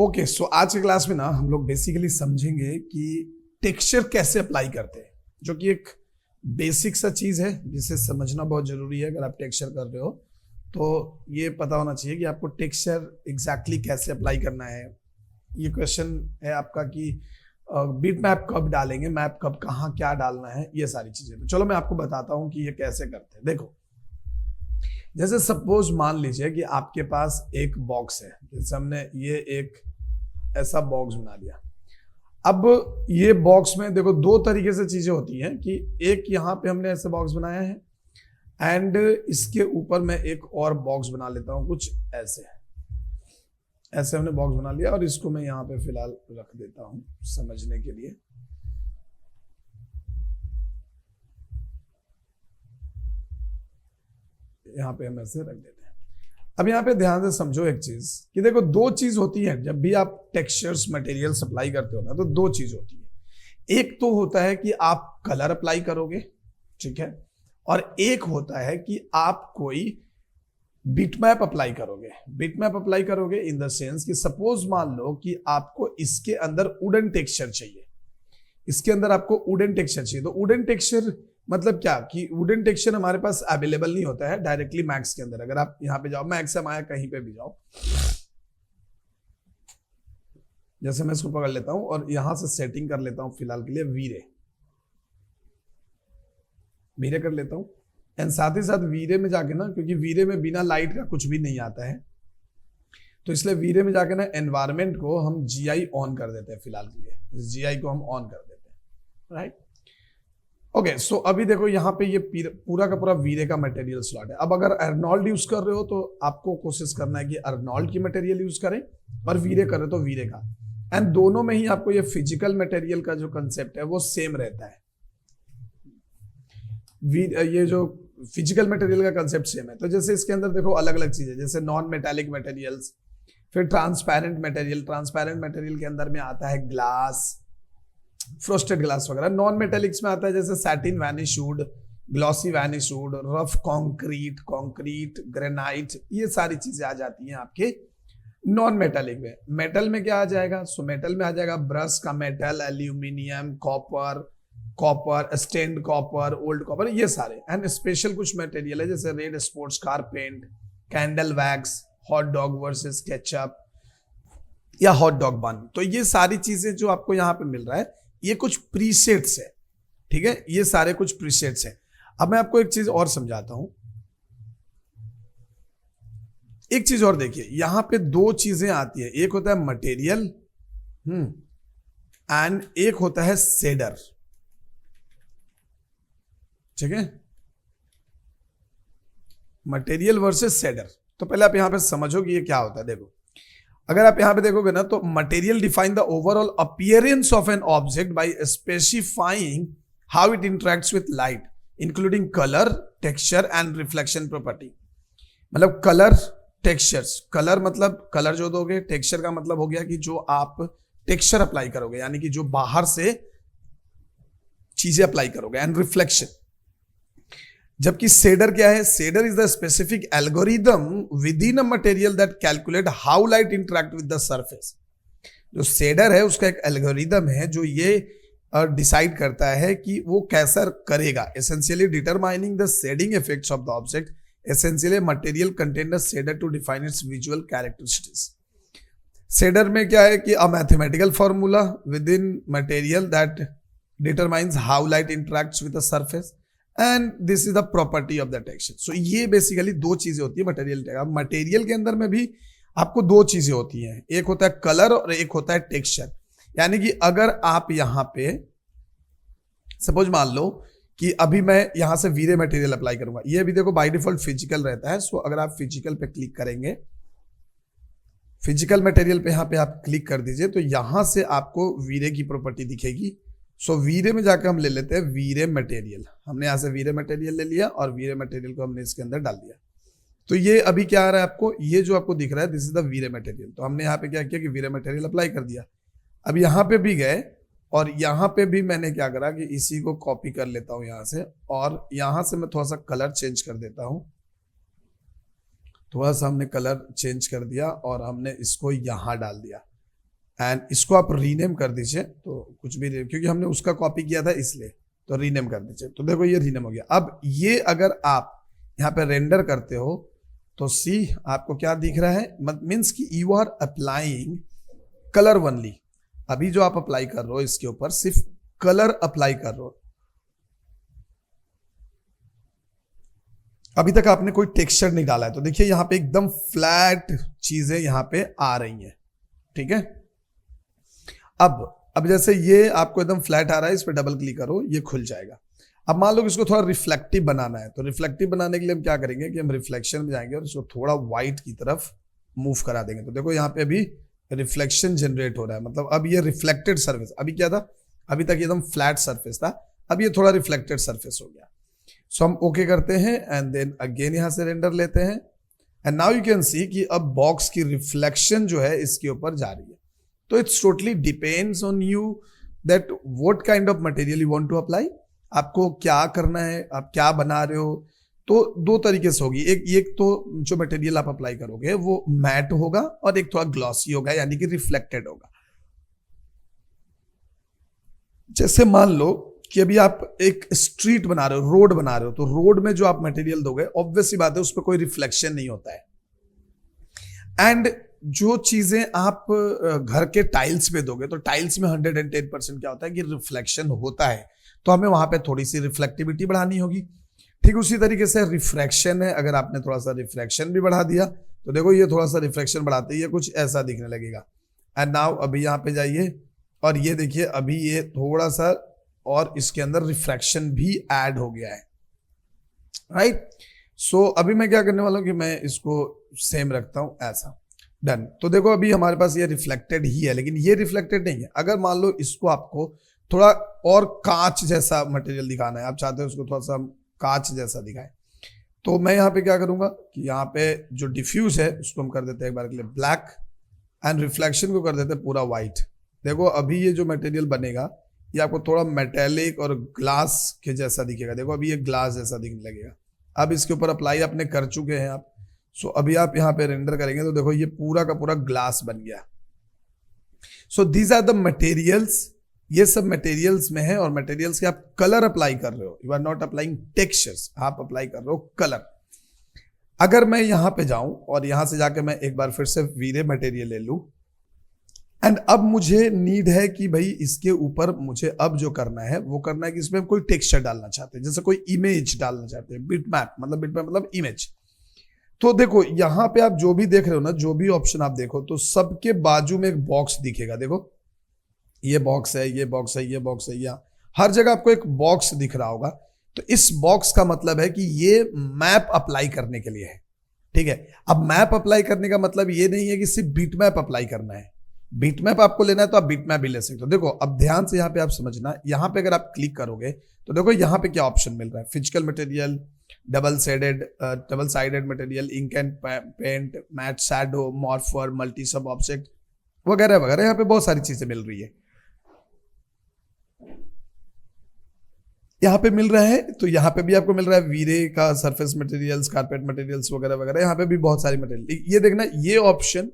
Okay, सो आज की class में ना हम लोग बेसिकली समझेंगे कि टेक्सचर कैसे अप्लाई करते हैं, जो कि एक बेसिक सा चीज है जिसे समझना बहुत जरूरी है। अगर आप टेक्सचर कर रहे हो तो ये पता होना चाहिए कि आपको टेक्सचर एग्जैक्टली कैसे अप्लाई करना है। ये क्वेश्चन है आपका कि बिट मैप कब डालेंगे, मैप कब कहाँ क्या डालना है, ये सारी चीजें। तो चलो मैं आपको बताता हूँ कि ये कैसे करते हैं। देखो, जैसे सपोज मान लीजिए कि आपके पास एक बॉक्स है, जैसे हमने ये एक ऐसा बॉक्स बना लिया। अब ये बॉक्स में देखो दो तरीके से चीजें होती हैं कि एक यहाँ पे हमने ऐसे बॉक्स बनाया है एंड इसके ऊपर मैं एक और बॉक्स बना लेता हूँ, कुछ ऐसे ऐसे हमने बॉक्स बना लिया और इसको मैं यहाँ पे फिलहाल रख देता हूँ समझने के लिए। यहाँ पे हम ऐसे रख देते हैं। अब यहाँ पे ध्यान से समझो एक चीज कि देखो दो चीज होती है जब भी आप टेक्सचर्स मटेरियल अप्लाई करते हो ना, तो दो चीज होती है। एक तो होता है कि आप कलर अप्लाई करोगे, ठीक है, और एक होता है कि आप कोई बिटमैप अप्लाई करोगे। बिटमैप अप्लाई करोगे इन द सेंस कि सपोज मान लो कि आपको इसके अंदर वुडन टेक्सचर चाहिए, इसके अंदर आपको वुडन टेक्सचर चाहिए। तो वुडन टेक्सचर मतलब क्या कि वुडन टेक्सचर हमारे पास अवेलेबल नहीं होता है डायरेक्टली मैक्स के अंदर। अगर आप यहाँ पे जाओ, मैक्स से माया कहीं पे भी जाओ, जैसे मैं इसको पकड़ लेता हूं और यहां से सेटिंग कर लेता हूं फिलहाल के लिए वीरे वीरे कर लेता हूं। एंड साथ ही साथ वीरे में जाके ना, क्योंकि वीरे में बिना लाइट का कुछ भी नहीं आता है, तो इसलिए वीरे में जाके ना एनवायरमेंट को हम जीआई ऑन कर देते हैं फिलहाल के लिए। इस जीआई को हम ऑन कर देते हैं, राइट। ओके, सो अभी देखो यहाँ पे ये पूरा का पूरा वीरे का मटेरियल स्लॉट है। अब अगर अर्नोल्ड यूज कर रहे हो तो आपको कोशिश करना है कि अर्नोल्ड की मटेरियल यूज करें, और वीरे कर रहे हो तो वीरे का। एंड दोनों में ही आपको ये फिजिकल मटेरियल का जो कंसेप्ट है वो सेम रहता है। ये जो फिजिकल मटेरियल का कंसेप्ट सेम है। तो जैसे इसके अंदर देखो अलग अलग चीजें, जैसे नॉन मेटालिक मटेरियल्स, फिर ट्रांसपेरेंट मटेरियल। ट्रांसपेरेंट मटेरियल के अंदर में आता है ग्लास, फ्रोस्टेड ग्लास वगैरह। नॉन मेटेलिक्स में आता है जैसे satin varnish wood, glossy varnish wood, rough concrete, concrete, granite, ये सारी चीजें आ जाती हैं आपके नॉन मेटेलिक में। मेटल में क्या आ जाएगा? सो मेटल में आ जाएगा ब्रश का metal, aluminium, copper, stained copper, old copper, ये सारे। एंड स्पेशल कुछ मटेरियल है जैसे red sports car paint, candle wax, hot dog versus ketchup या हॉट डॉग बन। तो ये सारी चीजें जो आपको यहाँ पे मिल रहा है, ये कुछ प्रीसेट्स है, ठीक है, ये सारे कुछ प्रीसेट्स है। अब मैं आपको एक चीज और समझाता हूं। एक चीज और देखिए, यहां पे दो चीजें आती है, एक होता है मटेरियल एंड एक होता है शेडर, ठीक है, मटेरियल वर्सेस शेडर। तो पहले आप यहां पे समझो कि ये क्या होता है। देखो, अगर आप यहां पे देखोगे ना, तो material define the overall appearance of an object by specifying how it interacts with light including colour, texture and reflection property. मतलब कलर, टेक्सचर्स। कलर मतलब कलर जो दोगे, टेक्सचर का मतलब हो गया कि जो आप टेक्सचर अप्लाई करोगे, यानी कि जो बाहर से चीजें अप्लाई करोगे, एंड रिफ्लेक्शन। जबकि शेडर क्या है? Shader is the specific algorithm with in a material that calculate how light interact with the surface. जो शेडर है उसका एक एल्गोरिदम है जो ये डिसाइड करता है कि वो कैसा करेगा। Essentially determining the shading effects of the object, essentially material contain the shader to define its visual characteristics. Shader में क्या है कि a mathematical formula within material that determines how light interacts with the surface and this is the property of the texture. So ये basically दो चीजें होती है material. Material के अंदर में भी आपको दो चीजें होती हैं, एक होता है कलर और एक होता है टेक्सचर। यानी कि अगर आप यहां पे सपोज मान लो कि अभी मैं यहां से वीरे मटेरियल अप्लाई करूंगा, ये भी देखो बाय डिफॉल्ट फिजिकल रहता है। सो अगर आप फिजिकल पे क्लिक करेंगे, फिजिकल मटेरियल पे यहां पे आप क्लिक कर दीजिए, तो यहां से आपको वीरे की प्रॉपर्टी दिखेगी। सो वीरे में जाकर हम ले लेते हैं वीरे मटेरियल। हमने यहां से वीरे मटेरियल ले लिया और वीरे मटेरियल को हमने इसके अंदर डाल दिया। तो ये अभी क्या आ रहा है आपको, ये जो आपको दिख रहा है, this is the Veere material. तो हमने यहाँ पे क्या किया कि वीरे मटेरियल अप्लाई कर दिया। अब यहाँ पे भी गए और यहाँ पे भी मैंने क्या करा कि इसी को कॉपी कर लेता हूँ यहाँ से, और यहाँ से मैं थोड़ा सा कलर चेंज कर देता हूँ। थोड़ा सा हमने कलर चेंज कर दिया और हमने इसको यहाँ डाल दिया। एंड इसको आप रीनेम कर दीजिए, तो कुछ भी क्योंकि हमने उसका कॉपी किया था इसलिए, तो रीनेम कर दीजिए। तो देखो ये रीनेम हो गया। अब ये अगर आप यहाँ पे रेंडर करते हो तो सी आपको क्या दिख रहा है, मीन्स कि you are applying colour only. अभी जो आप अप्लाई कर रहे हो इसके ऊपर सिर्फ कलर अप्लाई कर रहे हो, अभी तक आपने कोई टेक्सचर नहीं डाला है। तो देखिए यहाँ पे एकदम फ्लैट चीजें यहाँ पे आ रही हैं, ठीक है। अब जैसे ये आपको एकदम फ्लैट आ रहा है, इस पर डबल क्लिक करो, ये खुल जाएगा। अब मान लो इसको थोड़ा रिफ्लेक्टिव बनाना है, तो रिफ्लेक्टिव बनाने के लिए हम क्या करेंगे कि हम रिफ्लेक्शन में जाएंगे और इसको थोड़ा व्हाइट की तरफ मूव करा देंगे। तो देखो यहाँ पे अभी रिफ्लेक्शन जनरेट हो रहा है, मतलब अब ये रिफ्लेक्टेड सरफेस, अभी क्या था, अभी तक एकदम फ्लैट सरफेस था, अब ये थोड़ा रिफ्लेक्टेड सरफेस हो गया। सो हम ओके करते हैं एंड देन अगेन यहां से रेंडर लेते हैं and now you can see कि अब बॉक्स की रिफ्लेक्शन जो है इसके ऊपर जा रही है। तो it's totally depends on you that what kind of material you want to apply, आपको क्या करना है, आप क्या बना रहे हो। तो दो तरीके से होगी, एक तो जो मटेरियल आप अप्लाई करोगे वो मैट होगा और एक थोड़ा ग्लॉसी होगा, यानी कि रिफ्लेक्टेड होगा। जैसे मान लो कि अभी आप एक स्ट्रीट बना रहे हो, रोड बना रहे हो, तो रोड में जो आप मटेरियल दोगे ऑब्वियस सी बात है उस पर कोई रिफ्लेक्शन नहीं होता है। एंड जो चीजें आप घर के टाइल्स पे दोगे, तो टाइल्स में 110% क्या होता है कि रिफ्लेक्शन होता है, तो हमें वहां पे थोड़ी सी रिफ्लेक्टिविटी बढ़ानी होगी। ठीक उसी तरीके से रिफ्रैक्शन है, अगर आपने थोड़ा सा रिफ्रैक्शन भी बढ़ा दिया तो देखो ये थोड़ा सा रिफ्रैक्शन बढ़ाते ही कुछ ऐसा दिखने लगेगा। एंड नाउ अभी यहाँ पे जाइए और ये देखिए अभी ये थोड़ा सा और इसके अंदर रिफ्रैक्शन भी ऐड हो गया है, राइट। सो अभी मैं क्या करने वाला हूं कि मैं इसको सेम रखता हूं ऐसा, डन। तो देखो अभी हमारे पास ये रिफ्लेक्टेड ही है, लेकिन ये रिफ्लेक्टेड नहीं है। अगर मान लो इसको आपको थोड़ा और कांच जैसा मटेरियल दिखाना है, आप चाहते हो उसको थोड़ा सा कांच जैसा दिखाए, तो मैं यहाँ पे क्या करूंगा कि यहाँ पे जो डिफ्यूज है उसको हम कर देते हैं एक बार के लिए ब्लैक एंड रिफ्लेक्शन को कर देते हैं पूरा व्हाइट। देखो अभी ये जो मटेरियल बनेगा ये आपको थोड़ा मेटेलिक और ग्लास के जैसा दिखेगा। देखो अभी ये ग्लास जैसा दिखने लगेगा। अब इसके ऊपर अप्लाई आपने कर चुके हैं आप, सो अभी आप यहाँ पे रेंडर करेंगे तो देखो ये पूरा का पूरा ग्लास बन गया। So these are the materials, ये सब मटेरियल्स में है और मटेरियल्स के आप कलर अप्लाई कर रहे हो, you are not applying textures, आप अप्लाई कर रहे हो कलर। अगर मैं यहां पे जाऊं और यहां से जाके मैं एक बार फिर से वीरे मटेरियल ले लूं एंड अब मुझे नीड है कि भाई इसके ऊपर मुझे अब जो करना है वो करना है कि इसमें कोई टेक्सचर डालना चाहते हैं, जैसे कोई इमेज डालना चाहते हैं, बिटमैप मतलब इमेज। तो देखो यहां पे आप जो भी देख रहे हो ना, जो भी ऑप्शन आप देखो तो सबके बाजू में एक बॉक्स दिखेगा। देखो ये बॉक्स है, ये बॉक्स है, ये बॉक्स है, या हर जगह आपको एक बॉक्स दिख रहा होगा। तो इस बॉक्स का मतलब है कि ये मैप अप्लाई करने के लिए है, ठीक है। अब मैप अप्लाई करने का मतलब ये नहीं है कि सिर्फ बीटमैप अप्लाई करना है, बीटमैप आपको लेना है तो आप बीटमैप भी ले सकते हो। देखो अब ध्यान से यहाँ पे आप समझना, यहाँ पे अगर आप क्लिक करोगे तो देखो यहाँ पे क्या ऑप्शन मिल रहा है, physical material, double sided material, ink and paint, matte shadow, morpher, multi sub object वगैरह वगैरह, यहाँ पे बहुत सारी चीजें मिल रही है। यहाँ पे मिल रहा है तो यहाँ पे भी आपको मिल रहा है वीरे का सरफेस मटेरियल्स, कारपेट मटेरियल्स वगैरह वगैरह, यहाँ पे भी बहुत सारी मटेरियल। ये देखना ये ऑप्शन,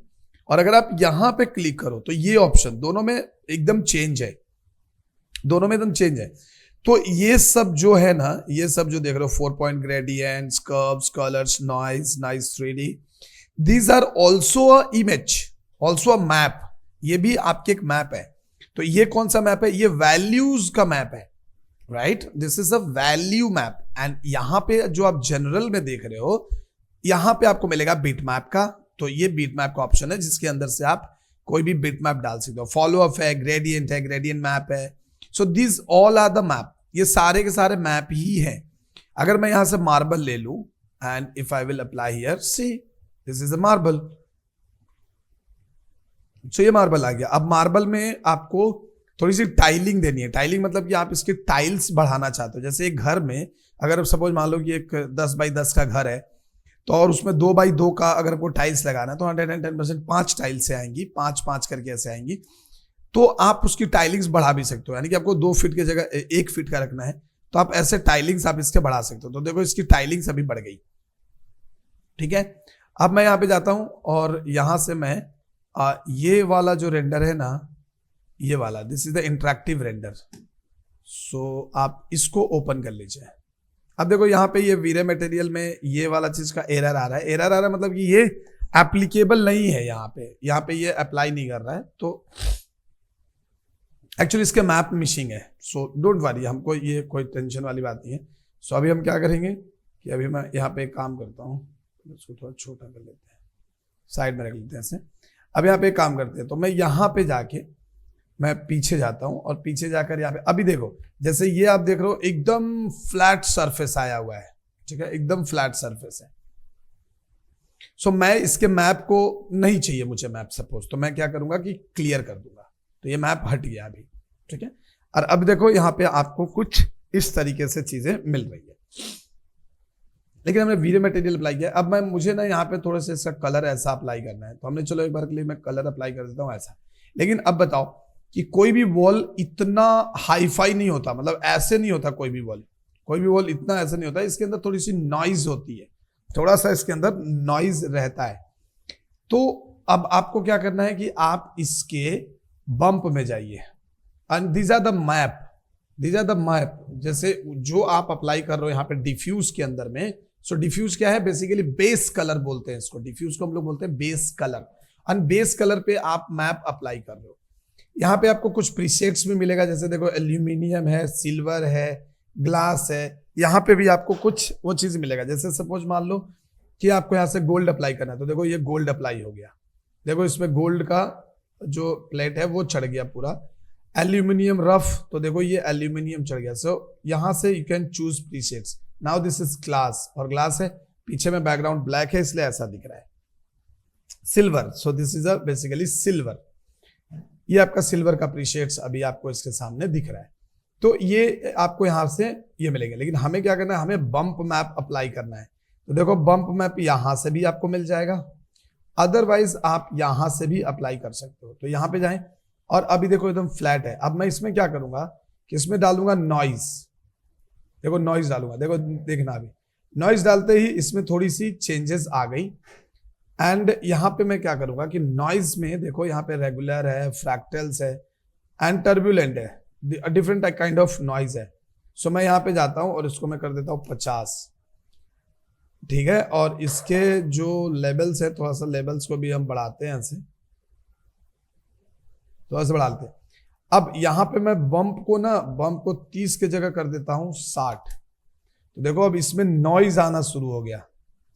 और अगर आप यहाँ पे क्लिक करो तो ये ऑप्शन, दोनों में एकदम चेंज है, दोनों में एकदम चेंज है। तो ये सब जो है ना, ये सब जो देख रहे हो 4 point gradients, curves, colours, noise, nice 3D, these are also a image, also a map. ये भी आपके एक मैप है। तो ये कौन सा मैप है, ये वैल्यूज का मैप है, right, this is a value map. And यहां पे जो आप जनरल में देख रहे हो, यहां पे आपको मिलेगा बिटमैप का। तो ये बिटमैप का ऑप्शन है जिसके अंदर से आप कोई भी बिटमैप डाल सकते हो। फॉलो अप है, ग्रेडियंट है, ग्रेडियंट मैप है। So this all are the map, ये सारे के सारे मैप ही हैं। अगर मैं यहां से मार्बल ले लूं and if I will apply here, see this is a marble. So ये मार्बल आ गया। अब मार्बल में आपको थोड़ी सी टाइलिंग देनी है। टाइलिंग मतलब कि आप इसके टाइल्स बढ़ाना चाहते हो। जैसे एक घर में अगर सपोज मान लो कि एक 10 बाई 10 का घर है, तो और उसमें 2 बाई 2 का अगर आपको टाइल्स लगाना है तो 110% 5 टाइल्स से आएंगी, 5 करके ऐसे आएंगी। तो आप उसकी टाइलिंग्स बढ़ा भी सकते हो, यानी कि आपको 2 फीट की जगह 1 फीट का रखना है तो आप ऐसे टाइलिंग्स आप इसके बढ़ा सकते हो। तो देखो इसकी टाइलिंग्स अभी बढ़ गई, ठीक है। अब मैं यहाँ पे जाता हूं और यहां से मैं ये वाला जो रेंडर है ना, ये वाला, this is the interactive render. So आप इसको ओपन कर लीजिए। अब देखो यहाँ पे ये वीरे मटेरियल में ये वाला चीज का एरर आ रहा है। एरर आ रहा है मतलब कि ये एप्लीकेबल नहीं है, यहाँ पे ये अप्लाई नहीं कर रहा है। तो एक्चुअली इसके मैप मिसिंग है। सो डोंट वरी, हमको ये कोई टेंशन वाली बात नहीं है। सो अभी हम क्या करेंगे कि अभी मैं यहाँ पे एक काम करता हूँ, इसको थोड़ा छोटा कर लेते हैं, साइड में रख लेते हैं ऐसे। अब यहाँ पे एक काम करते हैं, तो मैं यहाँ पे जाके मैं पीछे जाता हूँ और पीछे जाकर यहाँ पे अभी देखो, जैसे ये आप देख रहे हो एकदम फ्लैट सरफेस आया हुआ है, ठीक है, एकदम फ्लैट सरफेस है। सो मैं इसके मैप को नहीं चाहिए मुझे मैप सपोज, तो मैं क्या करूंगा कि क्लियर कर दूंगा, तो ये मैप हट गया अभी, ठीक है। और अब देखो यहाँ पे आपको कुछ इस तरीके से चीजें मिल रही है, लेकिन हमने वीरे मटेरियल अप्लाई किया। अब मुझे ना यहाँ पे थोड़ा सा इसका कलर ऐसा अप्लाई करना है, तो हमने चलो एक बार के लिए मैं कलर अप्लाई कर देता हूँ ऐसा। लेकिन अब बताओ कि कोई भी वॉल इतना हाईफाई नहीं होता, मतलब ऐसे नहीं होता कोई भी वॉल इतना ऐसा नहीं होता। इसके अंदर थोड़ी सी नॉइज होती है, थोड़ा सा इसके अंदर नॉइज रहता है। तो अब आपको क्या करना है कि आप इसके बम्प में जाइए, and these are the map. जैसे जो आप अप्लाई कर रहे हो यहाँ पे डिफ्यूज के अंदर में। सो डिफ्यूज क्या है, बेसिकली बेस कलर बोलते हैं इसको, डिफ्यूज को हम लोग बोलते हैं base colour. And base colour पे आप मैप अप्लाई कर रहे हो। यहाँ पे आपको कुछ प्रीसेट्स भी मिलेगा, जैसे देखो एल्यूमिनियम है, सिल्वर है, ग्लास है। यहाँ पे भी आपको कुछ वो चीज मिलेगा। जैसे सपोज मान लो कि आपको यहाँ से गोल्ड अप्लाई करना है, तो देखो ये गोल्ड अप्लाई हो गया, देखो इसमें गोल्ड का जो प्लेट है वो चढ़ गया पूरा। एल्यूमिनियम रफ, तो देखो ये एल्यूमिनियम चढ़ गया। सो यहाँ से you can choose presets. Now this is glass, और ग्लास है, पीछे में बैकग्राउंड ब्लैक है इसलिए ऐसा दिख रहा है। Silver, so this is a basically silver, ये आपका सिल्वर का प्रीसेट्स अभी आपको इसके सामने दिख रहा है। तो ये आपको यहां से ये मिलेगा। लेकिन हमें क्या करना है, हमें बम्प मैप अप्लाई करना है। तो देखो बम्प मैप यहां से भी आपको मिल जाएगा, अदरवाइज आप यहां से भी अप्लाई कर सकते हो। तो यहां पे जाएं, और अभी देखो एकदम फ्लैट है। अब मैं इसमें क्या करूंगा कि इसमें डालूंगा नॉइज। देखो नॉइज डालूंगा, देखो देखना अभी नॉइज डालते ही इसमें थोड़ी सी चेंजेस आ गई। एंड यहाँ पे मैं क्या करूंगा कि नॉइज में देखो यहाँ पे रेगुलर है, फ्रैक्टल्स है, एंड टर्बुलेंट है, डिफरेंट काइंड ऑफ नॉइज है। सो मैं यहाँ पे जाता हूँ और इसको मैं कर देता हूँ 50, ठीक है। और इसके जो लेवल्स है, थोड़ा सा लेवल्स को भी हम बढ़ाते हैं ऐसे, थोड़ा सा बढ़ाते हैं। अब यहाँ पे मैं बम्प को 30 की जगह कर देता हूँ 60। तो देखो अब इसमें नॉइज आना शुरू हो गया।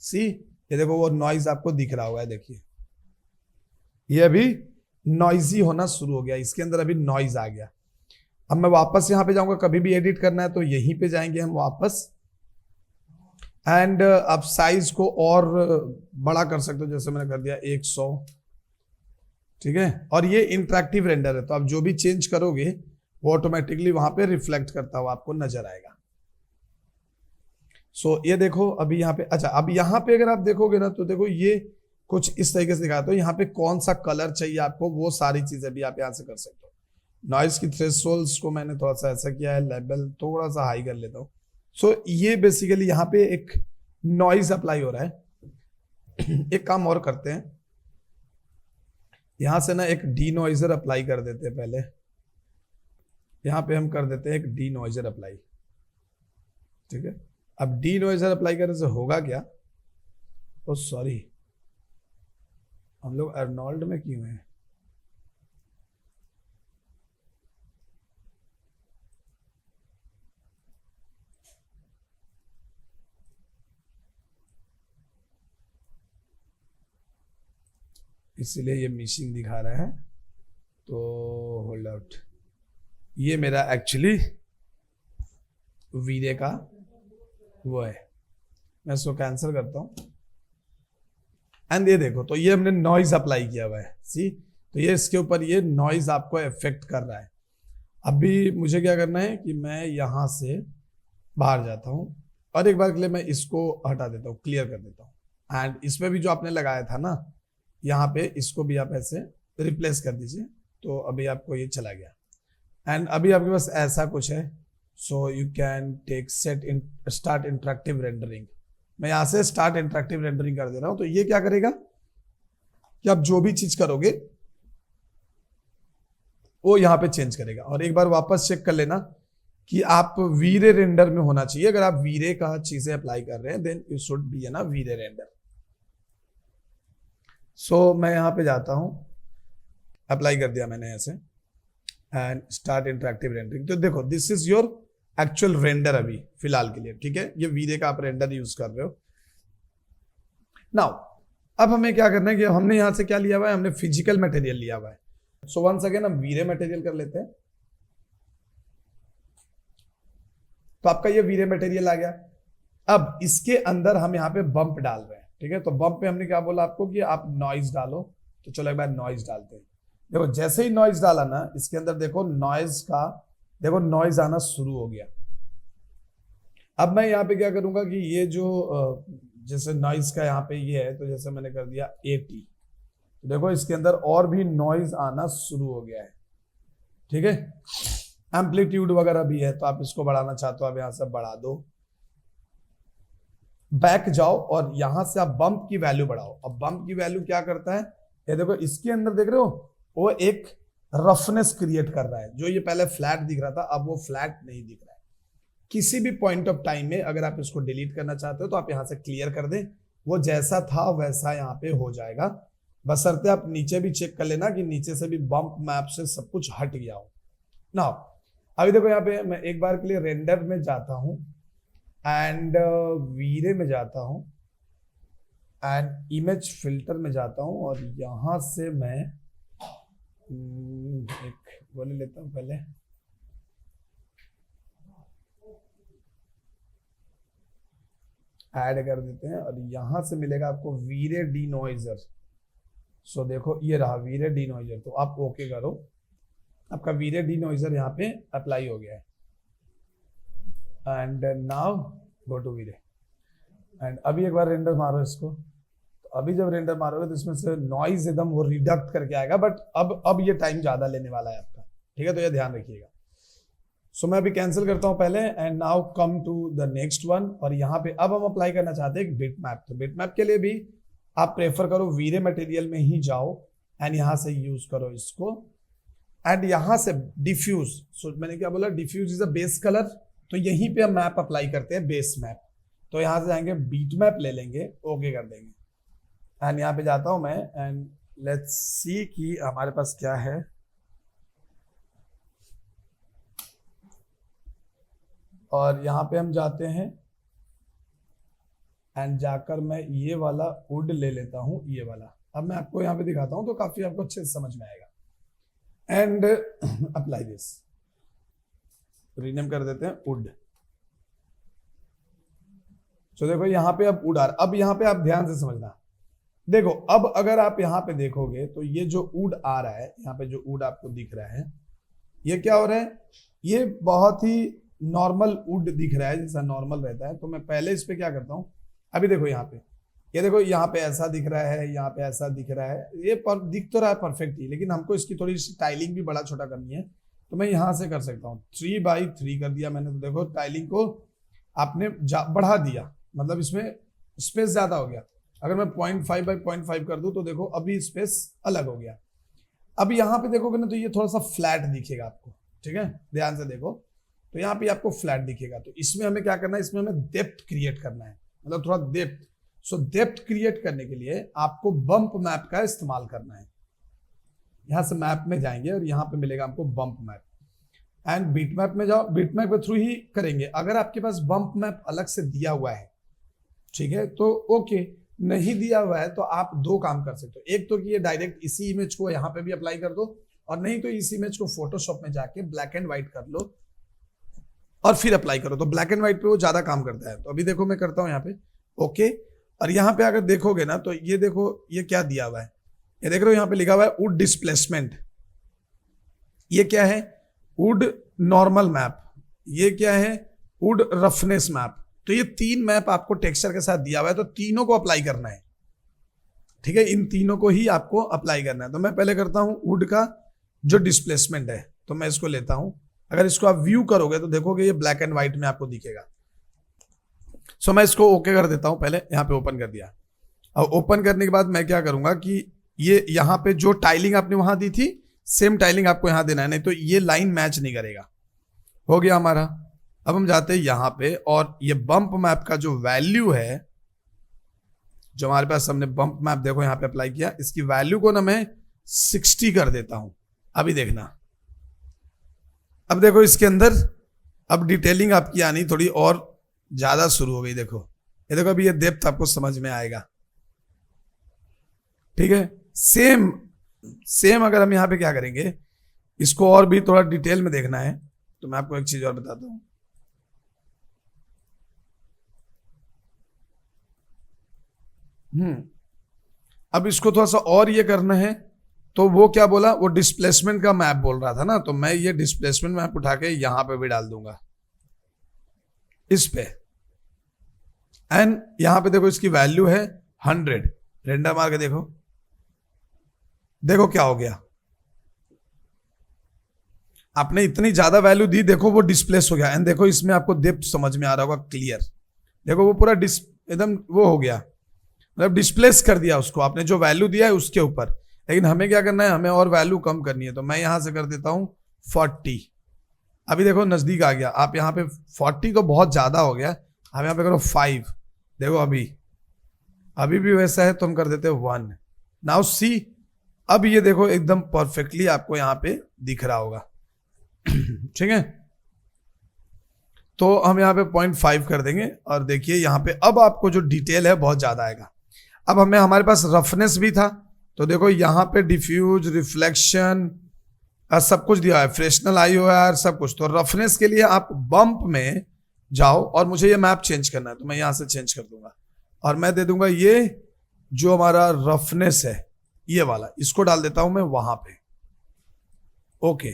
सी, ये देखो वो नॉइज आपको दिख रहा हुआ है, देखिए ये अभी नॉइजी होना शुरू हो गया, इसके अंदर अभी नॉइज आ गया। अब मैं वापस यहाँ पे जाऊंगा, कभी भी एडिट करना है तो यहीं पे जाएंगे हम वापस। एंड अब साइज को और बड़ा कर सकते हो, जैसे मैंने कर दिया 100, ठीक है। और ये इंटरेक्टिव रेंडर है, तो आप जो भी चेंज करोगे वो ऑटोमेटिकली वहां पे रिफ्लेक्ट करता हुआ आपको नजर आएगा। सो ये देखो अभी यहाँ पे, अच्छा अब यहाँ पे अगर आप देखोगे ना, तो देखो ये कुछ इस तरीके से दिखाता है। यहाँ पे कौन सा कलर चाहिए आपको, वो सारी चीजें भी आप यहाँ से कर सकते हो। नॉइज की थ्रेशोल्ड्स को मैंने थोड़ा सा ऐसा किया है, लेवल थोड़ा सा हाई कर लेता हूँ। सो ये बेसिकली यहाँ पे एक नॉइज अप्लाई हो रहा है। एक काम और करते हैं, यहां से ना एक डी नॉइजर अप्लाई कर देते हैं पहले। यहां पे हम कर देते हैं एक डी नॉइजर अप्लाई, ठीक है। अब डी नॉइजर अप्लाई करने से होगा क्या, ओ सॉरी हम लोग अर्नोल्ड में क्यों हैं, इसलिए ये मिसिंग दिखा रहा है। तो होल्ड आउट, ये मेरा एक्चुअली वीडियो का वो है, मैं इसको कैंसिल करता हूं। एंड ये देखो, तो ये हमने नॉइज अप्लाई किया हुआ है, सी, तो ये इसके ऊपर ये नॉइज आपको इफेक्ट कर रहा है। अभी मुझे क्या करना है कि मैं यहां से बाहर जाता हूं और एक बार के लिए मैं इसको हटा देता हूं, क्लियर कर देता हूं। एंड इसमें भी जो आपने लगाया था ना, यहाँ पे इसको भी आप ऐसे रिप्लेस कर दीजिए, तो अभी आपको ये चला गया। एंड अभी आपके पास ऐसा कुछ है। So you can take start interactive rendering. मैं यहाँ से स्टार्ट इंटरेक्टिव रेंडरिंग कर दे रहा हूँ। तो ये क्या करेगा, कि आप जो भी चीज करोगे वो यहां पे चेंज करेगा। और एक बार वापस चेक कर लेना कि आप वीरे रेंडर में होना चाहिए। अगर आप वीरे का चीजें अप्लाई कर रहे हैं देन यू शुड बी ना वीरे रेंडर। सो मैं यहां पे जाता हूं, अप्लाई कर दिया मैंने ऐसे, एंड स्टार्ट इंटरेक्टिव रेंडरिंग। तो देखो this is your actual render अभी फिलहाल के लिए, ठीक है। ये वीरे का आप रेंडर यूज कर रहे हो। नाउ अब हमें क्या करना है कि हमने यहां से क्या लिया हुआ है, हमने फिजिकल मटेरियल लिया हुआ है। सो वंस अगेन हम वीरे मटेरियल कर लेते हैं। तो आपका ये वीरे मटेरियल आ गया। अब इसके अंदर हम यहाँ पे बम्प डाल रहे हैं, ठीक है। तो बम्प पे हमने क्या बोला आपको कि आप नॉइज डालो। तो चलो एक बार नॉइज डालते हैं। देखो जैसे ही नॉइज डाला ना, इसके अंदर देखो नॉइज का, देखो नॉइज आना शुरू हो गया। अब मैं यहाँ पे क्या करूंगा कि ये जो जैसे नॉइज का यहाँ पे ये है, तो जैसे मैंने कर दिया 80, तो देखो इसके अंदर और भी नॉइज आना शुरू हो गया है, ठीक है। एम्पलीट्यूड वगैरह भी है, तो आप इसको बढ़ाना चाहते हो आप यहां से बढ़ा दो। बैक जाओ और यहां से आप बम्प की वैल्यू बढ़ाओ। अब बम्प की वैल्यू क्या करता है, ये देखो इसके अंदर देख रहे हो वो एक रफनेस क्रिएट कर रहा है। जो ये पहले फ्लैट दिख रहा था अब वो फ्लैट नहीं दिख रहा है। किसी भी पॉइंट ऑफ टाइम में अगर आप इसको डिलीट करना चाहते हो तो आप यहां से क्लियर कर दें, वो जैसा था वैसा यहाँ पे हो जाएगा। बशर्ते आप नीचे भी चेक कर लेना कि नीचे से भी बम्प मैप से सब कुछ हट गया हो ना। अभी देखो यहाँ पे मैं एक बार के लिए रेंडर में जाता हूं एंड वीरे में जाता हूं एंड इमेज फिल्टर में जाता हूं और यहां से मैं एक वो ले लेता हूं पहले। ऐड कर देते हैं और यहां से मिलेगा आपको वीरे डीनॉइजर। सो देखो ये रहा वीरे डीनॉइजर। तो आप ओके करो, आपका वीरे डीनॉइजर यहाँ पे अप्लाई हो गया है। And now go to VRay and अभी एक बार रेंडर मारो इसको। तो अभी जब रेंडर मारोगे तो इसमें से नॉइज एकदम वो रिडक्ट करके आएगा, बट अब ये टाइम ज्यादा लेने वाला है आपका, ठीक है। तो ये ध्यान रखिएगा। सो मैं अभी कैंसिल करता हूं पहले and now come to the next one. और यहाँ पे अब हम अप्लाई करना चाहते हैं बिट मैप। तो बिट मैप के लिए भी आप प्रेफर करो वीरे मटेरियल में ही जाओ एंड यहां से यूज करो इसको एंड यहां से डिफ्यूज। सो मैंने क्या बोला, diffuse is a base colour. तो यहीं पे हम मैप अप्लाई करते हैं, बेस मैप। तो यहां से जाएंगे बीट मैप ले लेंगे, ओके कर देंगे एंड यहाँ पे जाता हूं मैं एंड लेट्स सी कि हमारे पास क्या है। और यहां पे हम जाते हैं एंड जाकर मैं ये वाला वुड ले लेता हूं, ये वाला। अब मैं आपको यहाँ पे दिखाता हूं तो काफी आपको अच्छे से समझ में आएगा। एंड अप्लाई दिस, रीनेम कर देते हैं वुड। तो देखो यहाँ पे अब वुड आ रहा। अब यहाँ पे आप ध्यान से समझना, देखो अब अगर आप यहाँ पे देखोगे तो ये जो वुड आ रहा है, यहाँ पे जो वुड आपको दिख रहा है, ये क्या हो रहा है, ये बहुत ही नॉर्मल वुड दिख रहा है, जैसा नॉर्मल रहता है। तो मैं पहले इस पे क्या करता हूँ, अभी देखो यहाँ पे, ये देखो यहाँ पे ऐसा दिख रहा है, यहाँ पे ऐसा दिख रहा है, ये दिख तो रहा है परफेक्ट ही, लेकिन हमको इसकी थोड़ी सी टाइलिंग भी बड़ा छोटा करनी है। तो मैं यहाँ से कर सकता हूँ 3x3 कर दिया मैंने। तो देखो टाइलिंग को आपने बढ़ा दिया, मतलब इसमें स्पेस ज्यादा हो गया। अगर मैं 0.5x0.5 कर दूं तो देखो अभी स्पेस अलग हो गया। अब यहाँ पे देखोगे ना तो ये थोड़ा सा फ्लैट दिखेगा आपको, ठीक है। ध्यान से देखो तो यहाँ पे आपको फ्लैट दिखेगा। तो इसमें हमें क्या करना है, इसमें हमें डेप्थ क्रिएट करना है, मतलब थोड़ा डेप्थ। सो डेप्थ क्रिएट करने के लिए आपको बम्प मैप का इस्तेमाल करना है। यहां से मैप में जाएंगे और यहाँ पे मिलेगा आपको bump map and bitmap में जाओ। बीट मैप के थ्रू ही करेंगे। अगर आपके पास बम्प मैप अलग से दिया हुआ है, ठीक है, तो ओके। नहीं दिया हुआ है तो आप दो काम कर सकते हो। एक तो कि ये डायरेक्ट इसी इमेज को यहाँ पे भी अप्लाई कर दो, और नहीं तो इस इमेज को फोटोशॉप में जाके ब्लैक एंड व्हाइट कर लो और फिर अप्लाई करो। तो ब्लैक एंड व्हाइट पे वो ज्यादा काम करता है। तो अभी देखो मैं करता हूँ यहाँ पे ओके। और यहाँ पे अगर देखोगे ना तो ये देखो ये क्या दिया हुआ है, ये देख रहे हो यहाँ पे लिखा हुआ है वुड डिस्प्लेसमेंट। ये क्या है, वुड नॉर्मल मैप। ये क्या है, वुड रफनेस मैप। तो ये तीन मैप आपको टेक्सचर के साथ दिया हुआ है, तो तीनों को अप्लाई करना है, ठीक है। इन तीनों को ही आपको अप्लाई करना है। तो मैं पहले करता हूं वुड का जो डिस्प्लेसमेंट है, तो मैं इसको लेता हूं। अगर इसको आप व्यू करोगे तो देखोगे ये ब्लैक एंड व्हाइट में आपको दिखेगा। सो मैं इसको ओके कर देता हूं। पहले यहाँ पे ओपन कर दिया। अब ओपन करने के बाद मैं क्या करूंगा कि ये यहाँ पे जो टाइलिंग आपने वहां दी थी सेम टाइलिंग आपको यहाँ देना है, नहीं तो ये लाइन मैच नहीं करेगा। हो गया हमारा। अब हम जाते हैं यहाँ पे और ये बम्प मैप का जो वैल्यू है, जो हमारे पास हमने बम्प मैप देखो यहाँ पे अप्लाई किया, इसकी वैल्यू को ना मैं 60 कर देता हूं। अभी देखना, अब देखो इसके अंदर अब डिटेलिंग आपकी आनी थोड़ी और ज्यादा शुरू हो गई। देखो ये देखो, अभी ये डेप्थ आपको समझ में आएगा। ठीक है, सेम अगर हम यहाँ पे क्या करेंगे, इसको और भी थोड़ा डिटेल में देखना है तो मैं आपको एक चीज और बताता हूं। अब इसको थोड़ा सा और ये करना है, तो वो क्या बोला, वो डिस्प्लेसमेंट का मैप बोल रहा था ना, तो मैं ये डिस्प्लेसमेंट मैप उठा के यहां पे भी डाल दूंगा इस पे। एंड यहां पे देखो इसकी वैल्यू है 100। रेंडर मार के देखो, देखो क्या हो गया, आपने इतनी ज्यादा वैल्यू दी, देखो वो डिस्प्लेस हो गया। एंड देखो इसमें आपको डेप्थ समझ में आ रहा होगा क्लियर। देखो वो पूरा एकदम वो हो गया, मतलब डिस्प्लेस कर दिया उसको, आपने जो वैल्यू दिया है उसके ऊपर। लेकिन हमें क्या करना है, हमें और वैल्यू कम करनी है, तो मैं यहां से कर देता हूं 40। अभी देखो नजदीक आ गया। आप यहाँ पे 40 तो बहुत ज्यादा हो गया, हम यहाँ पे करो 5। देखो अभी भी वैसा है, तो हम कर देते हैं 1। नाउ सी, अब ये देखो एकदम परफेक्टली आपको यहाँ पे दिख रहा होगा। ठीक है, तो हम यहाँ पे 0.5 कर देंगे और देखिए यहाँ पे अब आपको जो डिटेल है बहुत ज्यादा आएगा। अब हमारे पास रफनेस भी था, तो देखो यहाँ पे डिफ्यूज, रिफ्लेक्शन, सब कुछ दिया है, फ्रेशनल IOR सब कुछ। तो रफनेस के लिए आप बम्प में जाओ और मुझे ये मैप चेंज करना है, तो मैं यहां से चेंज कर दूंगा और मैं दे दूंगा ये जो हमारा रफनेस है ये वाला, इसको डाल देता हूं मैं वहां पे। ओके,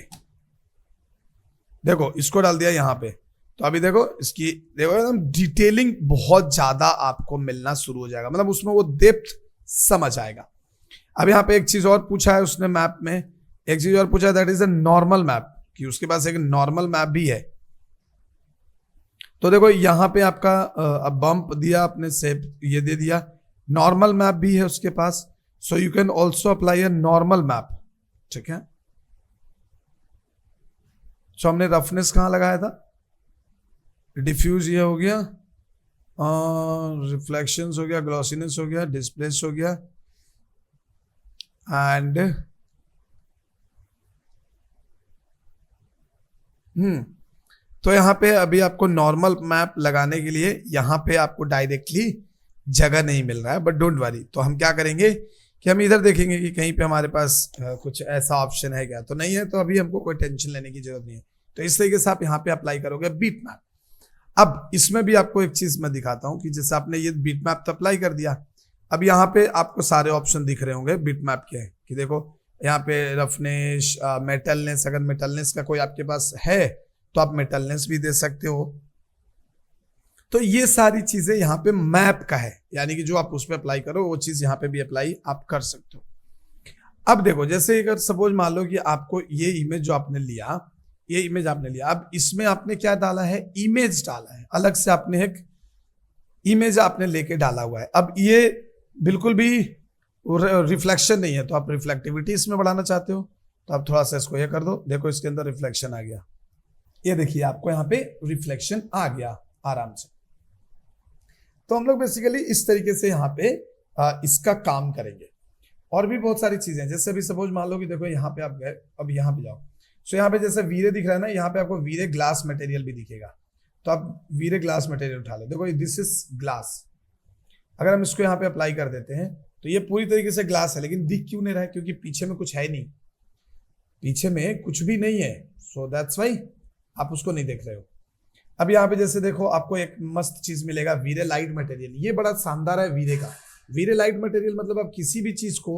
देखो इसको डाल दिया यहां पे। तो अभी देखो इसकी देखो एकदम डिटेलिंग बहुत ज्यादा आपको मिलना शुरू हो जाएगा, मतलब उसमें वो डेप्थ समझ आएगा। अब यहाँ पे एक चीज और पूछा है उसने मैप में, एक चीज और पूछा है, that is a normal map, कि उसके पास एक नॉर्मल मैप भी है। तो देखो यहाँ पे आपका बम्प दिया आपने, सेप ये दे दिया, नॉर्मल मैप भी है उसके पास, so you can also apply a normal map. ठीक है, सो हमने रफनेस कहां लगाया था, डिफ्यूज ये हो गया, रिफ्लेक्शंस हो गया, ग्लॉसीनेस हो गया, डिस्प्लेस हो गया, एंड तो यहां पे अभी आपको नॉर्मल मैप लगाने के लिए यहां पे आपको डायरेक्टली जगह नहीं मिल रहा है, बट डोंट वरी। तो हम क्या करेंगे कि हम इधर देखेंगे कि कहीं पे हमारे पास कुछ ऐसा ऑप्शन है क्या, तो नहीं है, तो अभी हमको कोई टेंशन लेने की जरूरत नहीं है। तो इस तरीके से आप यहाँ पे अप्लाई करोगे बीट मैप। अब इसमें भी आपको एक चीज मैं दिखाता हूं कि जैसे आपने ये बीट मैप तो अप्लाई कर दिया, अब यहाँ पे आपको सारे ऑप्शन दिख रहे होंगे बीट मैप के, कि देखो यहाँ पे रफनेस, मेटलनेस, अगर मेटलनेस का कोई आपके पास है तो आप मेटलनेस भी दे सकते हो। तो ये सारी चीजें यहाँ पे मैप का है, यानी कि जो आप उस पर अप्लाई करो वो चीज यहाँ पे भी अप्लाई आप कर सकते हो। अब देखो जैसे अगर सपोज मान लो कि आपको ये इमेज जो आपने लिया, ये इमेज आपने लिया, अब इसमें आपने क्या डाला है, इमेज डाला है, अलग से आपने एक इमेज आपने लेके डाला हुआ है। अब ये बिल्कुल भी रिफ्लेक्शन नहीं है, तो आप रिफ्लेक्टिविटी इसमें बढ़ाना चाहते हो तो आप थोड़ा सा इसको ये कर दो, देखो इसके अंदर रिफ्लेक्शन आ गया, ये देखिए आपको यहाँ पे रिफ्लेक्शन आ गया आराम से। तो हम लोग बेसिकली इस तरीके से यहाँ पे इसका काम करेंगे। और भी बहुत सारी चीजें, जैसे अभी सपोज मान लो कि देखो यहाँ पे आप गए, अब यहाँ पे जाओ, सो यहाँ पे जैसे वीरे दिख रहा है ना, यहाँ पे आपको वीरे ग्लास मटेरियल भी दिखेगा, तो आप वीरे ग्लास मटेरियल उठा लो। देखो दिस इज ग्लास, अगर हम इसको यहाँ पे अप्लाई कर देते हैं तो ये पूरी तरीके से ग्लास है, लेकिन दिख क्यों नहीं रहा है, क्योंकि पीछे में कुछ है नहीं, पीछे में कुछ भी नहीं है, सो दैट्स वाई आप उसको नहीं देख रहे हो। अब यहाँ पे जैसे देखो आपको एक मस्त चीज मिलेगा, वीरे लाइट मटेरियल, ये बड़ा शानदार है वीरे का। वीरे लाइट मटेरियल मतलब आप किसी भी चीज को